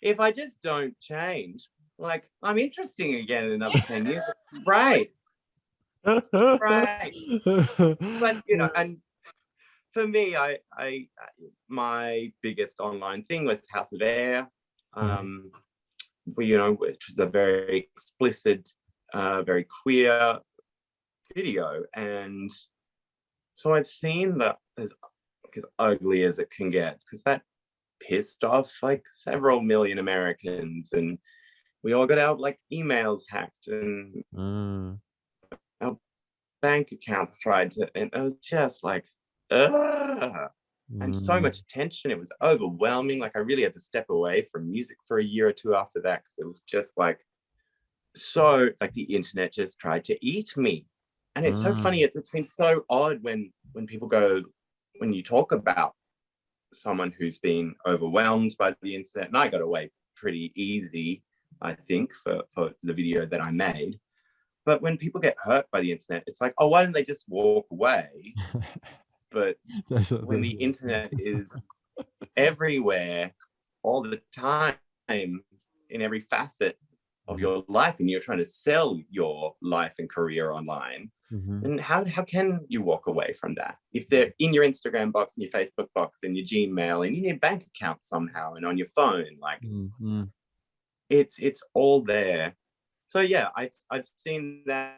if I just don't change, like, I'm interesting again in another 10 years. Right. Right. But, you know, and for me, I my biggest online thing was House of Air, you know, which was a very explicit, very queer video. And so I've seen that as ugly as it can get, because that pissed off like several million Americans, and we all got our like emails hacked, and our bank accounts tried to, and it was just like, and so much attention. It was overwhelming. Like, I really had to step away from music for a year or two after that, because it was just like, so like the internet just tried to eat me. And it's so funny. It seems so odd when people go, when you talk about someone who's been overwhelmed by the internet, and I got away pretty easy, I think, for the video that I made. But when people get hurt by the internet, it's like, oh, why don't they just walk away? But when the internet is everywhere all the time, in every facet of your life, and you're trying to sell your life and career online, and how can you walk away from that if they're in your Instagram box and your Facebook box and your Gmail and in your bank account somehow and on your phone? Like, it's all there. So yeah, I've seen that,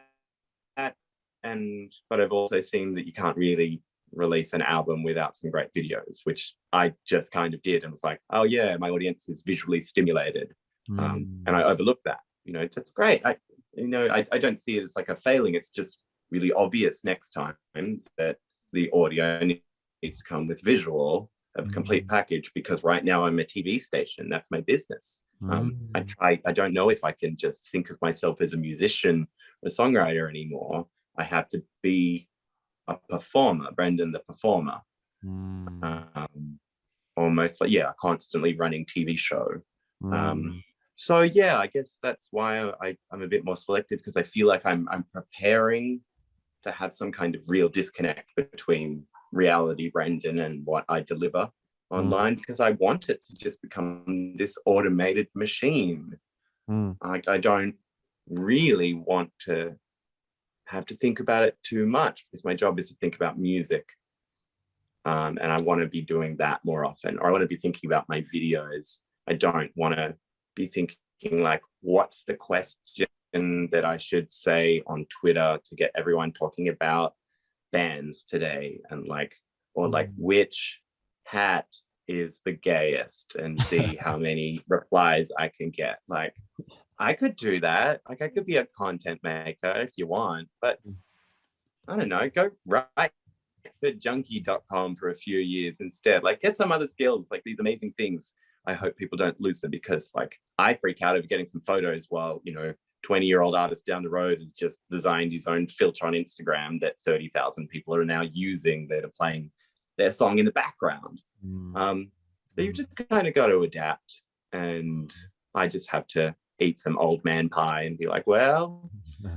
but I've also seen that you can't really release an album without some great videos, which I just kind of did, and was like, oh yeah, my audience is visually stimulated, and I overlooked that. You know, that's great. I don't see it as like a failing. It's just really obvious next time that the audio needs to come with visual, a complete package, because right now I'm a TV station. That's my business. I don't know if I can just think of myself as a musician, a songwriter anymore. I have to be a performer, Brendan the performer. Almost like, yeah, a constantly running TV show. So yeah, I guess that's why I'm a bit more selective, because I feel like I'm preparing to have some kind of real disconnect between reality Brendan and what I deliver online, because I want it to just become this automated machine. I don't really want to have to think about it too much, because my job is to think about music, and I want to be doing that more often, or I want to be thinking about my videos. I don't want to be thinking like, what's the question that I should say on Twitter to get everyone talking about bands today, and like, or like, which hat is the gayest, and see how many replies I can get. Like, I could do that. Like, I could be a content maker if you want, but I don't know, go write for junkie.com for a few years instead. Like, get some other skills, like these amazing things. I hope people don't lose them, because like, I freak out over getting some photos while, you know, 20-year-old artist down the road has just designed his own filter on Instagram that 30,000 people are now using, that are playing their song in the background. So you just kind of got to adapt, and I just have to eat some old man pie and be like, well,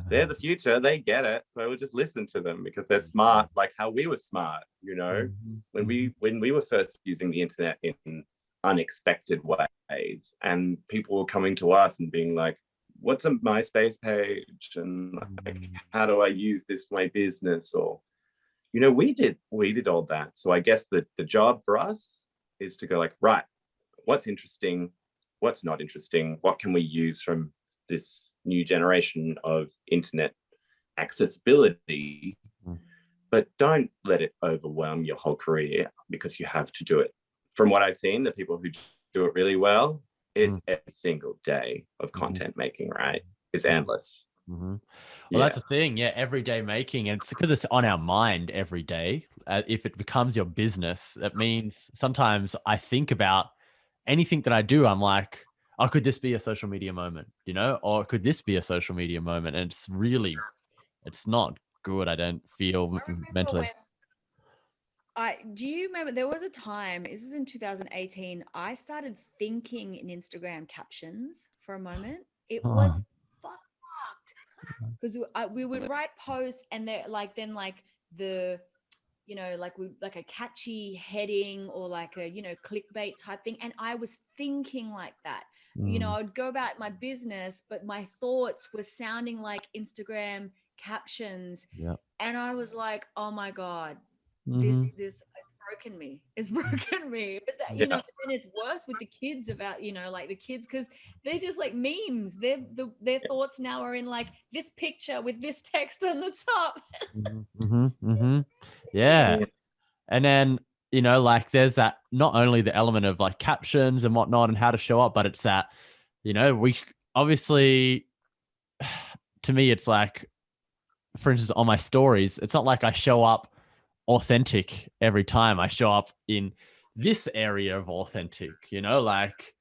they're the future, they get it, so we'll just listen to them, because they're smart, like how we were smart, you know, when we were first using the internet in unexpected ways, and people were coming to us and being like, what's a MySpace page, and like, how do I use this for my business? Or, you know, we did all that. So I guess the job for us is to go like, right, what's interesting, what's not interesting, what can we use from this new generation of internet accessibility, but don't let it overwhelm your whole career, because you have to do it. From what I've seen, the people who do it really well is every single day of content making, right? Is endless. Well, that's the thing. Yeah, everyday making. And it's because it's on our mind every day. If it becomes your business, that means sometimes I think about anything that I do. I'm like, oh, could this be a social media moment, you know? Or could this be a social media moment? And it's not good. I don't feel mentally. Do you remember there was a time, this is in 2018, I started thinking in Instagram captions for a moment. It was fucked, because we would write posts and they're like, then like the, you know, like a catchy heading or like a, you know, clickbait type thing. And I was thinking like that, you know, I'd go about my business, but my thoughts were sounding like Instagram captions. And I was like, oh my God, this it's broken me. It's broken me. But that, you know, then it's worse with the kids about, you know, like the kids, because they're just like memes. Their thoughts now are in like this picture with this text on the top. Yeah. And then, you know, like there's that, not only the element of like captions and whatnot and how to show up, but it's that, you know, we obviously, to me, it's like, for instance, on my stories, it's not like I show up authentic every time. I show up in this area of authentic, you know, like,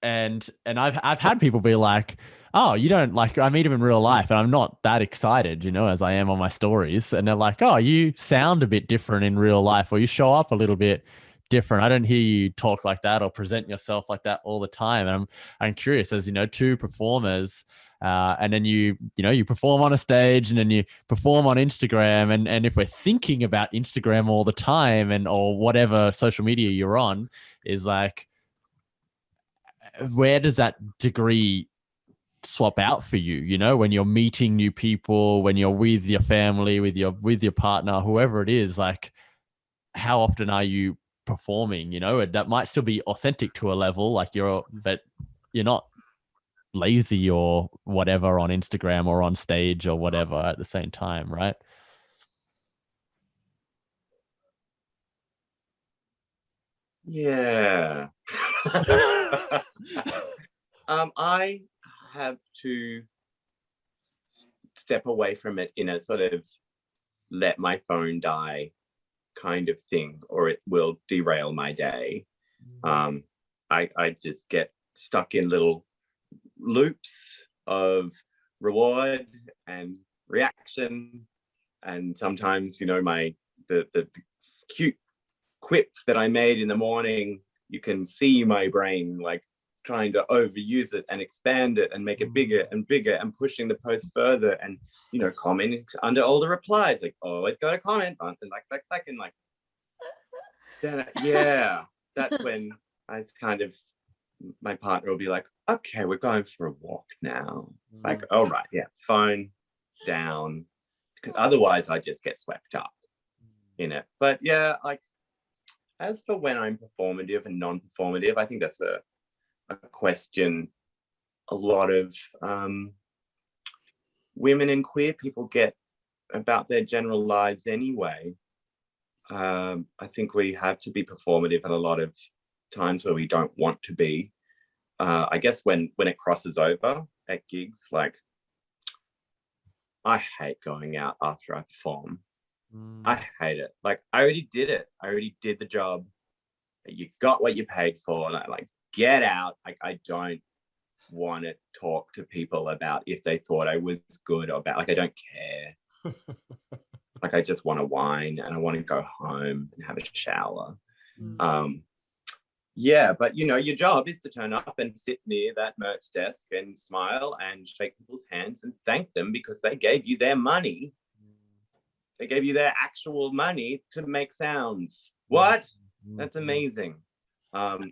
and I've had people be like, oh, you don't like, I meet him in real life and I'm not that excited, you know, as I am on my stories. And they're like, oh, you sound a bit different in real life, or you show up a little bit different. I don't hear you talk like that or present yourself like that all the time. And I'm curious, as you know, two performers, and then you perform on a stage and then you perform on Instagram. And if we're thinking about Instagram all the time and or whatever social media you're on, is like, where does that degree swap out for you? You know, when you're meeting new people, when you're with your family, with your partner, whoever it is, like, how often are you performing? You know, that might still be authentic to a level, like but you're not lazy or whatever on Instagram or on stage or whatever at the same time, right? Yeah. I have to step away from it in a sort of let my phone die kind of thing, or it will derail my day. I just get stuck in little loops of reward and reaction, and sometimes, you know, the cute quip that I made in the morning, you can see my brain like trying to overuse it and expand it and make it bigger and bigger and pushing the post further, and, you know, commenting under all the replies like, oh, it's got a comment on, and like and like then, yeah, that's when I kind of, my partner will be like, okay, we're going for a walk now. It's like, all right, yeah, phone down, because otherwise I just get swept up in it. But yeah, like, as for when I'm performative and non-performative, I think that's a question a lot of women and queer people get about their general lives anyway. I think we have to be performative at a lot of times where we don't want to be. I guess when it crosses over at gigs, like, I hate going out after I perform. I hate it. Like, I already did it. I already did the job. You got what you paid for. And I like, get out. Like, I don't want to talk to people about if they thought I was good or bad. Like, I don't care. Like, I just want to whine and I want to go home and have a shower. Yeah, but, you know, your job is to turn up and sit near that merch desk and smile and shake people's hands and thank them because they gave you their money. They gave you their actual money to make sounds. What? That's amazing.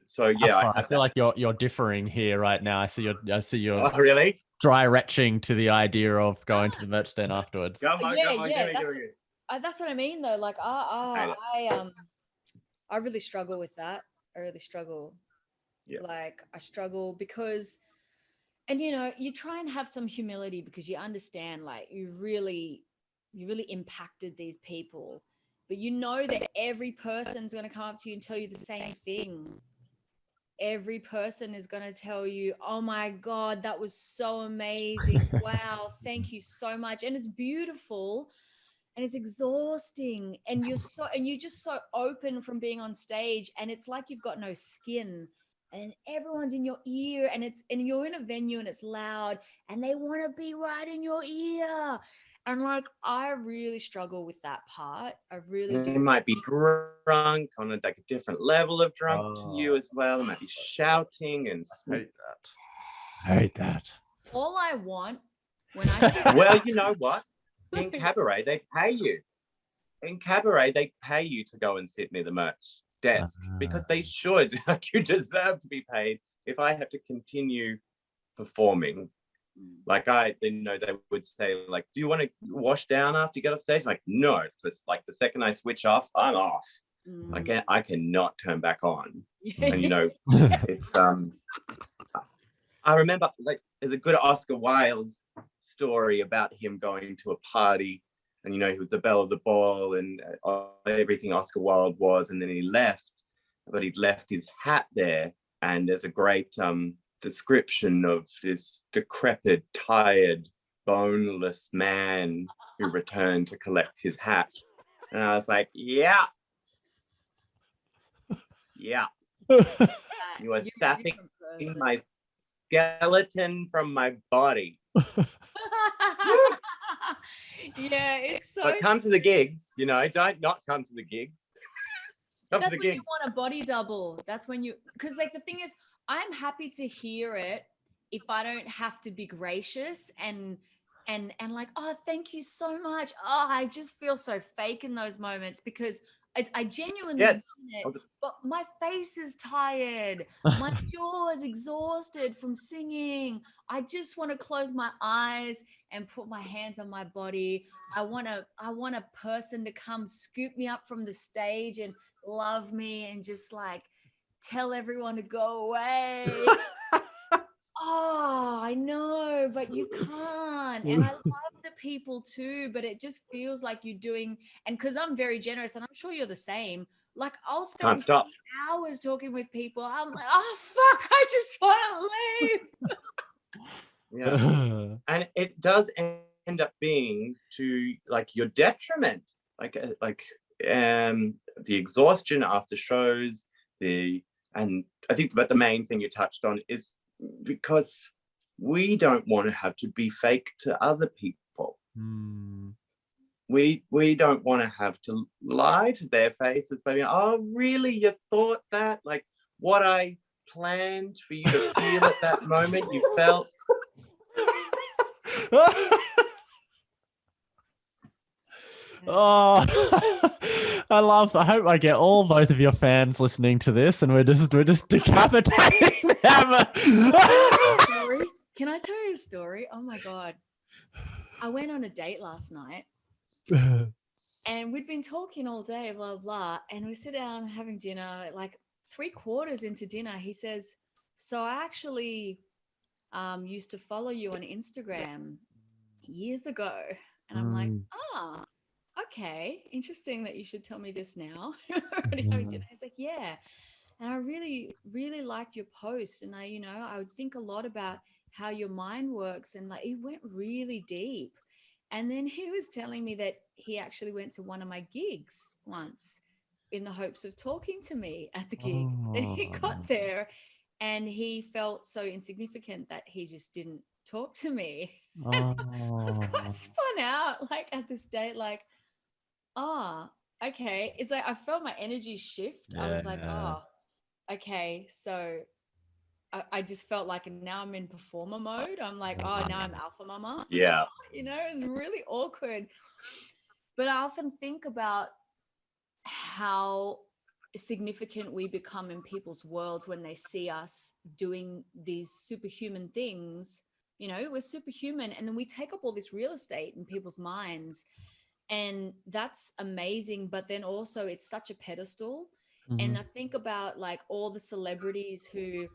So yeah, I feel like you're differing here right now. I see you're Oh, really? dry retching to the idea of going to the merch stand afterwards. Come on, Yeah, come on, yeah, give me. that's what I mean though. Like, Hate it. I really struggle with that. I really struggle. Yeah. Like, I struggle because, and you know, you try and have some humility because you understand, like, you really impacted these people, but you know that every person's going to come up to you and tell you the same thing. Every person is going to tell you, oh my God, that was so amazing. Wow, thank you so much. And it's beautiful and it's exhausting. And you're just so open from being on stage. And it's like you've got no skin and everyone's in your ear and you're in a venue and it's loud and they want to be right in your ear. And like, I really struggle with that part. I really do. They might be drunk on like a different level of drunk to you as well. They might be shouting and Hate that. All I want when I well, you know what? In cabaret, they pay you. In cabaret, they pay you to go and sit near the merch desk because they should. Like, you deserve to be paid. If I have to continue performing, like they would say, like, do you want to wash down after you get off stage? Like, no, because like the second I switch off, I'm off. I cannot turn back on. And you know, it's I remember, like, there's a good Oscar Wilde story about him going to a party, and you know, he was the belle of the ball and everything Oscar Wilde was, and then he left, but he'd left his hat there, and there's a great description of this decrepit, tired, boneless man who returned to collect his hat. And I was like, yeah. You are sapping my skeleton from my body. Yeah, it's so. But come to the gigs, you know, don't not come to the gigs. That's when you want a body double. That's when because like the thing is, I'm happy to hear it if I don't have to be gracious and like, oh, thank you so much. Oh, I just feel so fake in those moments because I genuinely mean it, but my face is tired. My jaw is exhausted from singing. I just want to close my eyes and put my hands on my body. I want a person to come scoop me up from the stage and love me and just like tell everyone to go away. Oh, I know, but you can't. And I love the people too, but it just feels like you're doing, and because I'm very generous and I'm sure you're the same, like I'll spend hours talking with people. I'm like, oh, fuck, I just want to leave. Yeah. And it does end up being to like your detriment, like the exhaustion after shows, and I think but the main thing you touched on is because we don't want to have to be fake to other people. We don't want to have to lie to their faces, baby. Oh, really? You thought that? Like what I planned for you to feel at that moment, you felt? Oh, I hope I get both of your fans listening to this, and we're just decapitating them. Can I tell you a story? Oh my God. I went on a date last night and we'd been talking all day, blah, blah, and we sit down having dinner. Like 3/4 into dinner, he says, so I actually used to follow you on Instagram years ago. And I'm like, okay, interesting that you should tell me this now. Already having dinner. He's like, yeah. And I really, really liked your post. And I would think a lot about how your mind works. And like, it went really deep. And then he was telling me that he actually went to one of my gigs once in the hopes of talking to me at the gig. And he got there and he felt so insignificant that he just didn't talk to me. I was quite spun out, like at this date, like, okay. It's like I felt my energy shift. I was like, okay. So I just felt like now I'm in performer mode. I'm like, now I'm alpha mama. Yeah. It's really awkward. But I often think about how significant we become in people's worlds when they see us doing these superhuman things. You know, we're superhuman, and then we take up all this real estate in people's minds, and that's amazing. But then also it's such a pedestal. And I think about like all the celebrities who,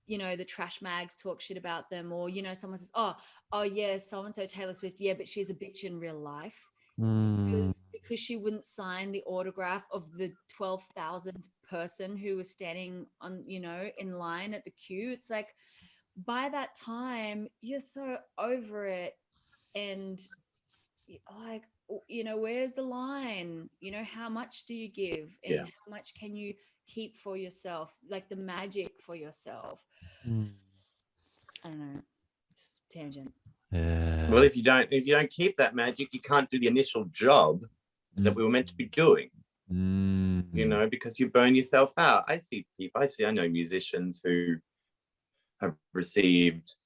you know, the trash mags talk shit about them, or, you know, someone says, oh yeah, so and so Taylor Swift, yeah, but she's a bitch in real life. Because she wouldn't sign the autograph of the 12,000th person who was standing on, you know, in line at the queue. It's like, by that time you're so over it, and like, you know, where's the line? You know, how much do you give, and how much can you keep for yourself, like the magic for yourself? I don't know, it's tangent. Well, if you don't keep that magic, you can't do the initial job that we were meant to be doing. You know, because you burn yourself out. I know musicians who have received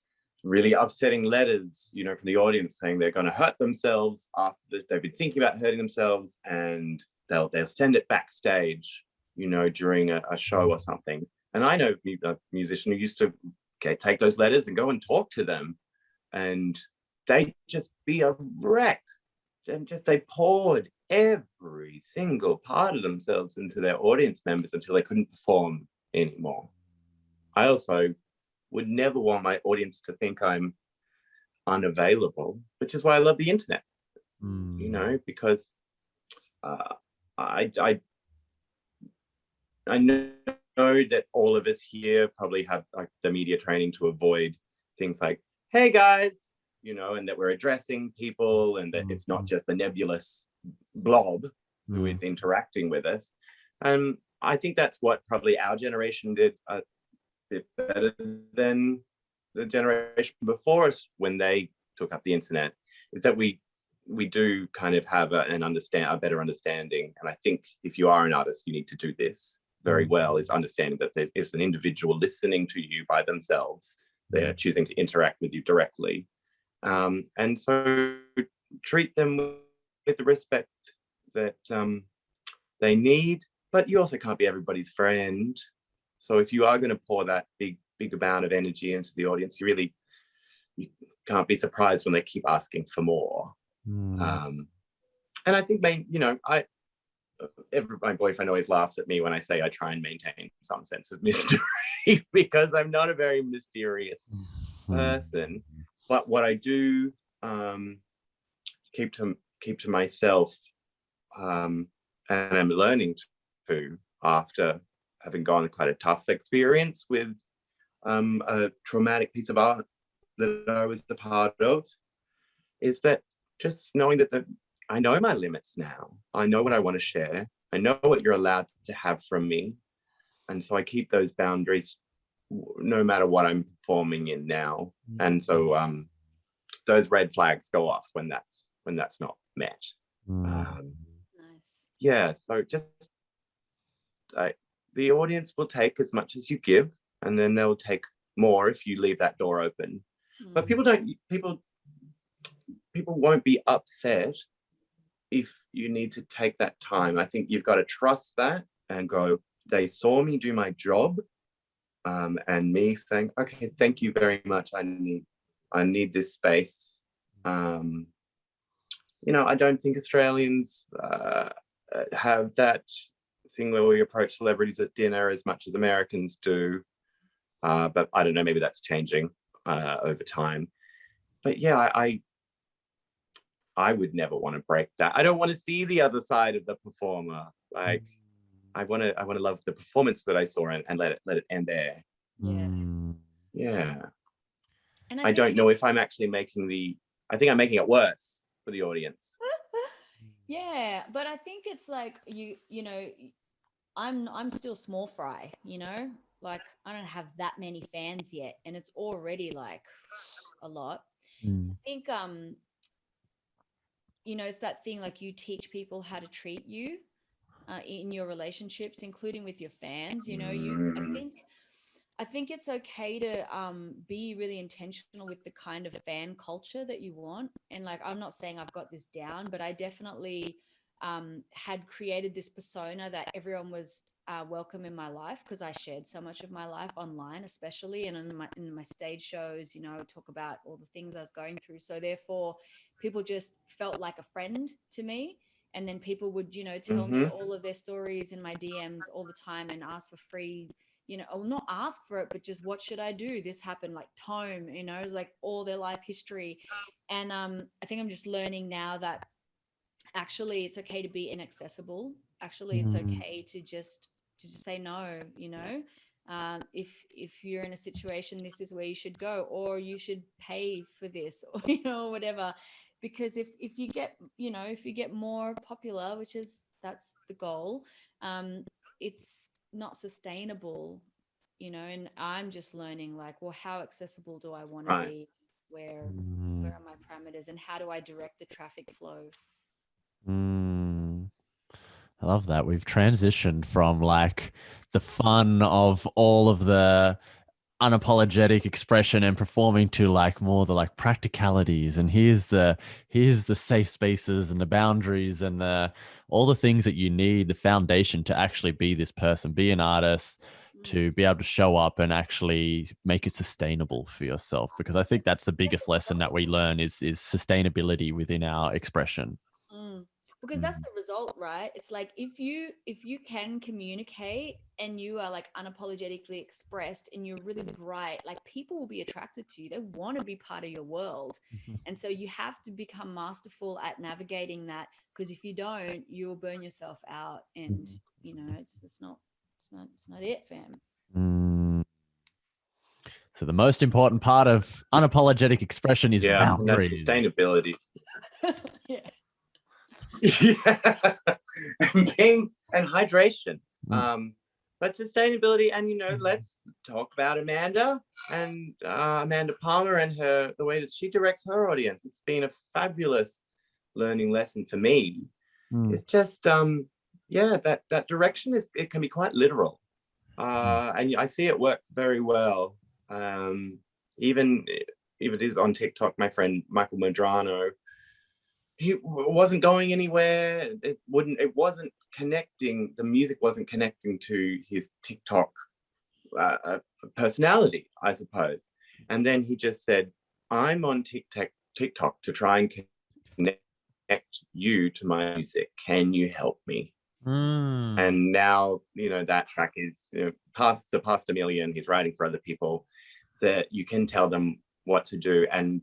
really upsetting letters, you know, from the audience saying they're going to hurt themselves after they've been thinking about hurting themselves, and they'll send it backstage, you know, during a show or something. And I know a musician who used to take those letters and go and talk to them, and they'd just be a wreck, and just they poured every single part of themselves into their audience members until they couldn't perform anymore. I also would never want my audience to think I'm unavailable, which is why I love the internet. You know, because I know that all of us here probably have like the media training to avoid things like, hey guys, you know, and that we're addressing people, and that it's not just the nebulous blob who is interacting with us. And I think that's what probably our generation did a bit better than the generation before us when they took up the internet, is that we do kind of have a better understanding. And I think if you are an artist, you need to do this very well, is understanding that there is an individual listening to you by themselves. They're choosing to interact with you directly. And so treat them with the respect that they need, but you also can't be everybody's friend. So if you are going to pour that big amount of energy into the audience, you can't be surprised when they keep asking for more. And I think, my boyfriend always laughs at me when I say I try and maintain some sense of mystery because I'm not a very mysterious person. But what I do keep to myself, and I'm learning to, after having gone quite a tough experience with a traumatic piece of art that I was a part of, is that just knowing that I know my limits now. I know what I want to share. I know what you're allowed to have from me. And so I keep those boundaries no matter what I'm performing in now. And so those red flags go off when that's not met. Nice. Yeah, so just the audience will take as much as you give, and then they'll take more if you leave that door open. But people won't be upset if you need to take that time. I think you've got to trust that and go, they saw me do my job, and me saying, okay, thank you very much. I need this space. I don't think Australians have that thing where we approach celebrities at dinner as much as Americans do. But I don't know, maybe that's changing over time. But yeah, I would never want to break that. I don't want to see the other side of the performer. Like, I want to love the performance that I saw and let it end there. Yeah. And I don't know if I'm actually I think I'm making it worse for the audience. Yeah, but I think it's like you know, I'm still small fry, you know, like I don't have that many fans yet, and it's already like a lot. I think it's that thing, like, you teach people how to treat you in your relationships, including with your fans. You know, I think it's okay to be really intentional with the kind of fan culture that you want. And like, I'm not saying I've got this down, but I definitely had created this persona that everyone was welcome in my life, because I shared so much of my life online, especially, and in my stage shows, you know, I would talk about all the things I was going through. So therefore, people just felt like a friend to me. And then people would, you know, tell me all of their stories in my DMs all the time and ask for free, you know, or not ask for it, but just, what should I do? This happened, like tome, you know, it was like all their life history. And I think I'm just learning now that actually it's okay to be inaccessible. Actually, it's okay to just say no, you know. If you're in a situation, this is where you should go, or you should pay for this, or, you know, whatever. Because if you get, you know, if you get more popular, which is, that's the goal, it's not sustainable, you know. And I'm just learning, like, well, how accessible do I want to be? Where are my parameters, and how do I direct the traffic flow? I love that. We've transitioned from like the fun of all of the unapologetic expression and performing to like more the like practicalities, and here's the safe spaces and the boundaries and the all the things that you need, the foundation to actually be this person, be an artist, to be able to show up and actually make it sustainable for yourself. Because I think that's the biggest lesson that we learn is sustainability within our expression. Because that's the result, right? It's like, if you can communicate and you are like unapologetically expressed and you're really bright, like, people will be attracted to you. They want to be part of your world. And so you have to become masterful at navigating that, because if you don't, you will burn yourself out, and you know, it's not it, fam. So the most important part of unapologetic expression is boundaries. And that's sustainability. Yeah. and hydration, but sustainability. And, you know, let's talk about Amanda and Amanda Palmer and the way that she directs her audience. It's been a fabulous learning lesson for me. It's just that direction it can be quite literal, and I see it work very well. Even if it is on TikTok, my friend Michael Medrano, he wasn't going anywhere. It wasn't connecting. The music wasn't connecting to his TikTok personality, I suppose. And then he just said, I'm on TikTok to try and connect you to my music. Can you help me? And now, you know, that track is, you know, past 1 million. He's writing for other people that you can tell them what to do. And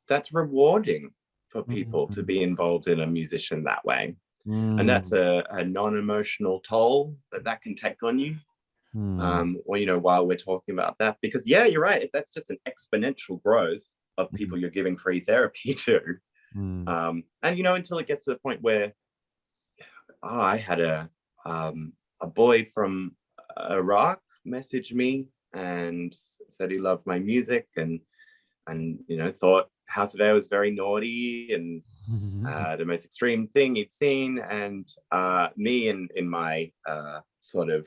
that's rewarding for people to be involved in a musician that way. And that's a non-emotional toll that can take on you. Or, you know, while we're talking about that, because you're right, that's just an exponential growth of people you're giving free therapy to. And, you know, until it gets to the point where I had a boy from Iraq message me and said he loved my music, and you know, thought House of Air was very naughty and the most extreme thing he'd seen. And me in my sort of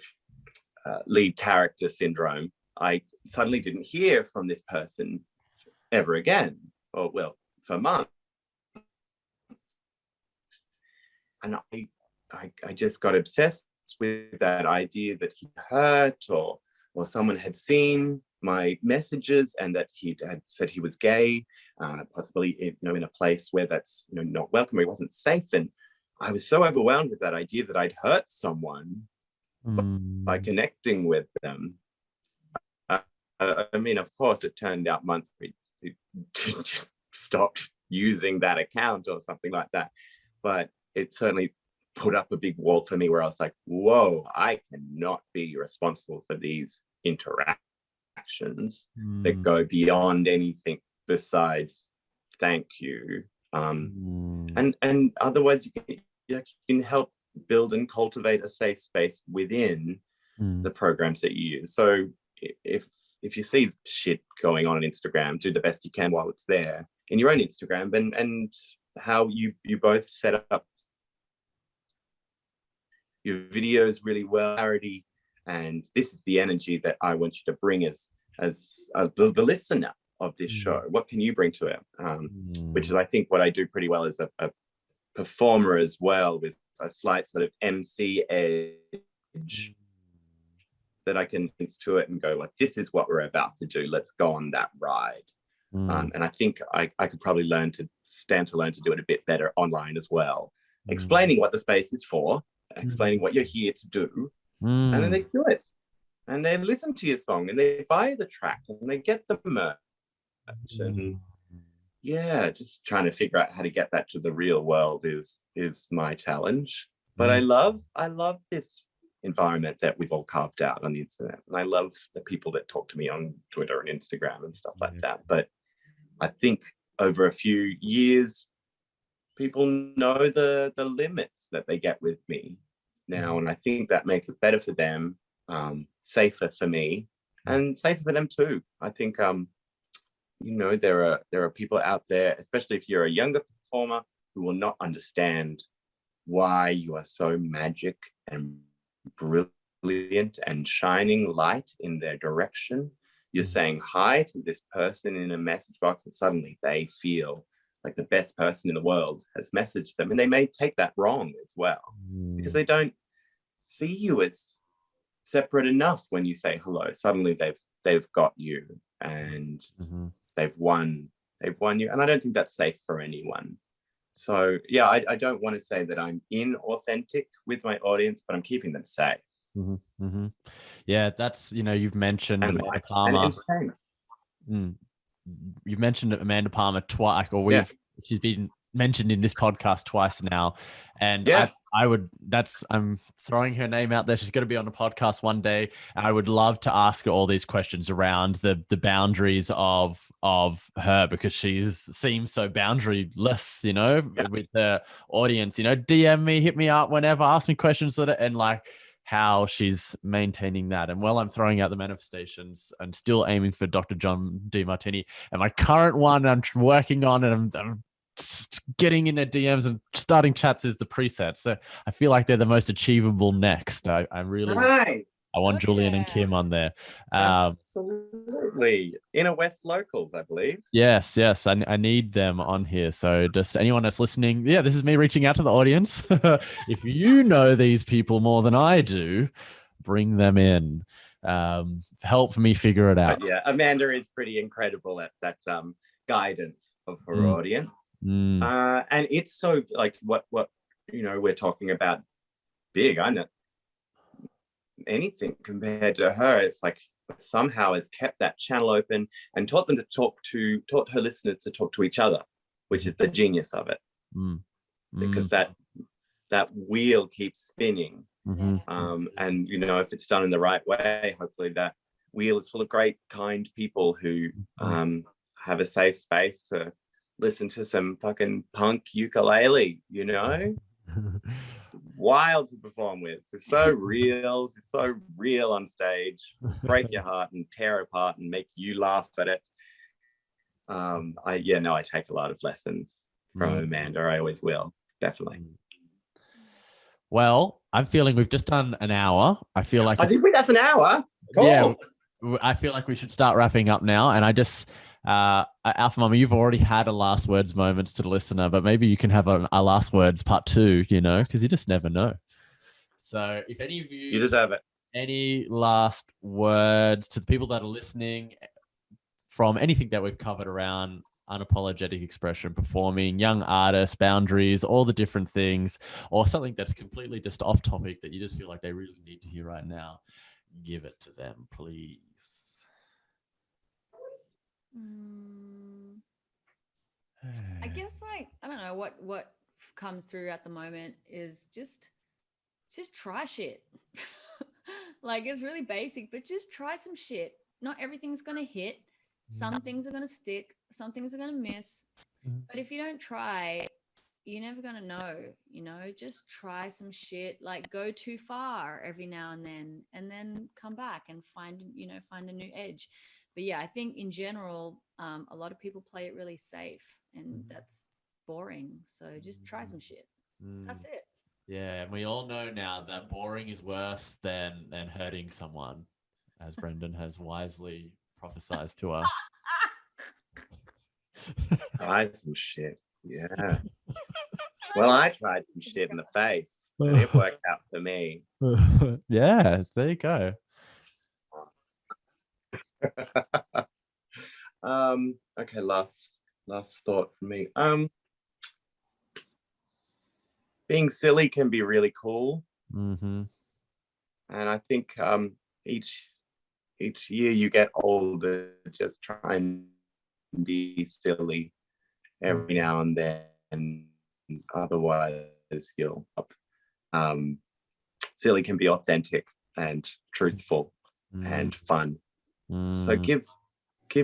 lead character syndrome, I suddenly didn't hear from this person ever again, or well, for months. And I just got obsessed with that idea that he hurt or someone had seen my messages and that he had said he was gay, possibly, you know, in a place where that's, you know, not welcome, he wasn't safe. And I was so overwhelmed with that idea that I'd hurt someone by connecting with them. I mean, of course, it turned out months we just stopped using that account or something like that. But it certainly put up a big wall for me where I was like, whoa, I cannot be responsible for these interactions that go beyond anything besides thank you. And otherwise you can help build and cultivate a safe space within the programs that you use. So if you see shit going on Instagram, do the best you can while it's there in your own Instagram, and how you both set up your videos really well, clarity, and this is the energy that I want you to bring as the listener of this show. What can you bring to it? Which is, I think, what I do pretty well is a performer as well, with a slight sort of MC edge that I can link to it and go like, this is what we're about to do. Let's go on that ride. And I think I could probably stand to learn to do it a bit better online as well. Explaining what the space is for, explaining what you're here to do, and then they do it. And they listen to your song and they buy the track and they get the merch. And yeah, just trying to figure out how to get that to the real world is my challenge. But I love this environment that we've all carved out on the internet. And I love the people that talk to me on Twitter and Instagram and stuff like that. But I think over a few years, people know the limits that they get with me now. And I think that makes it better for them, safer for me, and safer for them too. I think, there are people out there, especially if you're a younger performer, who will not understand why you are so magic and brilliant and shining light in their direction. You're saying hi to this person in a message box and suddenly they feel like the best person in the world has messaged them, and they may take that wrong as well because they don't see you as separate enough. When you say hello, suddenly they've got you, and they've won you, and I don't think that's safe for anyone. So yeah, I don't want to say that I'm inauthentic with my audience, but I'm keeping them safe. Yeah, that's, you've mentioned Amanda Palmer. You've mentioned Amanda Palmer twice, or she's been mentioned in this podcast twice now, and I'm throwing her name out there. She's going to be on the podcast one day. I would love to ask her all these questions around the boundaries of her, because she seems so boundaryless, with the audience. DM me, hit me up whenever, ask me questions and like how she's maintaining that. And while I'm throwing out the manifestations, I'm still aiming for Dr. John DeMartini, and my current one I'm working on, and I'm getting in their DMs and starting chats is the preset. So I feel like they're the most achievable next. I really nice. I want Julian and Kim on there. Absolutely. Inner West locals, I believe. Yes. I need them on here. So just anyone that's listening, this is me reaching out to the audience. If you know these people more than I do, bring them in. Help me figure it out. But yeah, Amanda is pretty incredible at that guidance of her audience. And it's so like what we're talking about big. I know anything compared to her. It's like somehow has kept that channel open and taught her listeners to talk to each other, which is the genius of it. Because that wheel keeps spinning. And if it's done in the right way, hopefully that wheel is full of great, kind people who have a safe space to listen to some fucking punk ukulele, wild to perform with. It's so real. It's so real on stage. Break your heart and tear it apart and make you laugh at it. I take a lot of lessons from Amanda. I always will, definitely. Well, I'm feeling we've just done an hour. I feel like that's an hour. Cool. Yeah, I feel like we should start wrapping up now. And I just ALPHAMAMA, you've already had a last words moments to the listener, but maybe you can have a last words part 2, because you just never know. So if any of you deserve it. Any last words to the people that are listening from anything that we've covered around unapologetic expression, performing, young artists, boundaries, all the different things, or something that's completely just off topic that you just feel like they really need to hear right now, give it to them, please. I guess I don't know what comes through at the moment is just try shit. Like, it's really basic, but just try some shit. Not everything's going to hit. Some things are going to stick. Some things are going to miss. But if you don't try, you're never going to know, just try some shit, like go too far every now and then come back and find a new edge. But yeah, I think in general, a lot of people play it really safe, and that's boring. So just try some shit. That's it. Yeah, and we all know now that boring is worse than hurting someone, as Brendan has wisely prophesied to us. Try some shit. Yeah. Well, I tried some shit in the face, and it worked out for me. Yeah, there you go. Okay, last thought for me. Being silly can be really cool. Mm-hmm. And I think each year you get older, just try and be silly every now and then. Otherwise, you'll silly can be authentic and truthful and fun. So give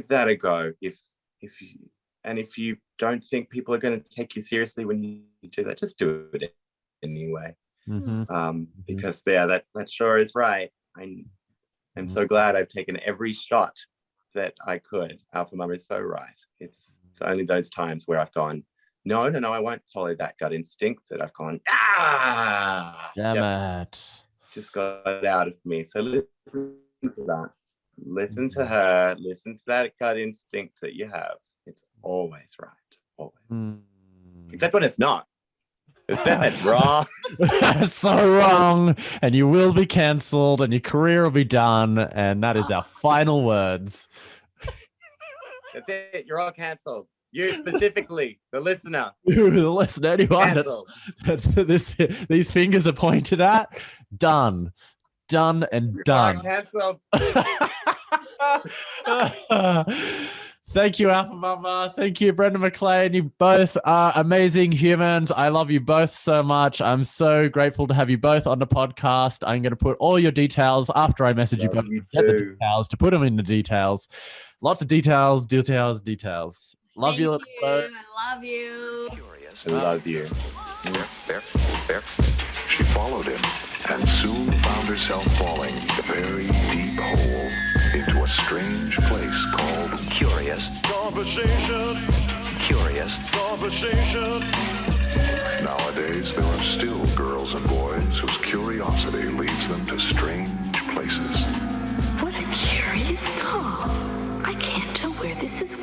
that a go. If you don't think people are going to take you seriously when you do that, just do it anyway. Because that sure is right. I'm so glad I've taken every shot that I could. Alphamama is so right. It's only those times where I've gone, no, I won't follow that gut instinct, that I've gone, Damn it. Just got it out of me. So listen to that. Listen to her. Listen to that gut instinct that you have. It's always right. Always. Except when it's not. Then it's wrong. It's so wrong. And you will be cancelled and your career will be done. And that is our final words. That's it. You're all cancelled. You specifically, the listener. The listener, anyone that's these fingers are pointed at, done and done. Cancelled. Thank you, Alphamama. Thank you, Brendan Maclean. You both are amazing humans. I love you both so much. I'm so grateful to have you both on the podcast. I'm going to put all your details after I message you both. Get the details to put them in the details. Lots of details. Love you. Thank you. I love you. I love you. There. She followed him and soon found herself falling a very deep hole into a strange place called Curious. Conversation. Curious. Conversation. Nowadays, there are still girls and boys whose curiosity leads them to strange places. What a curious call. I can't tell where this is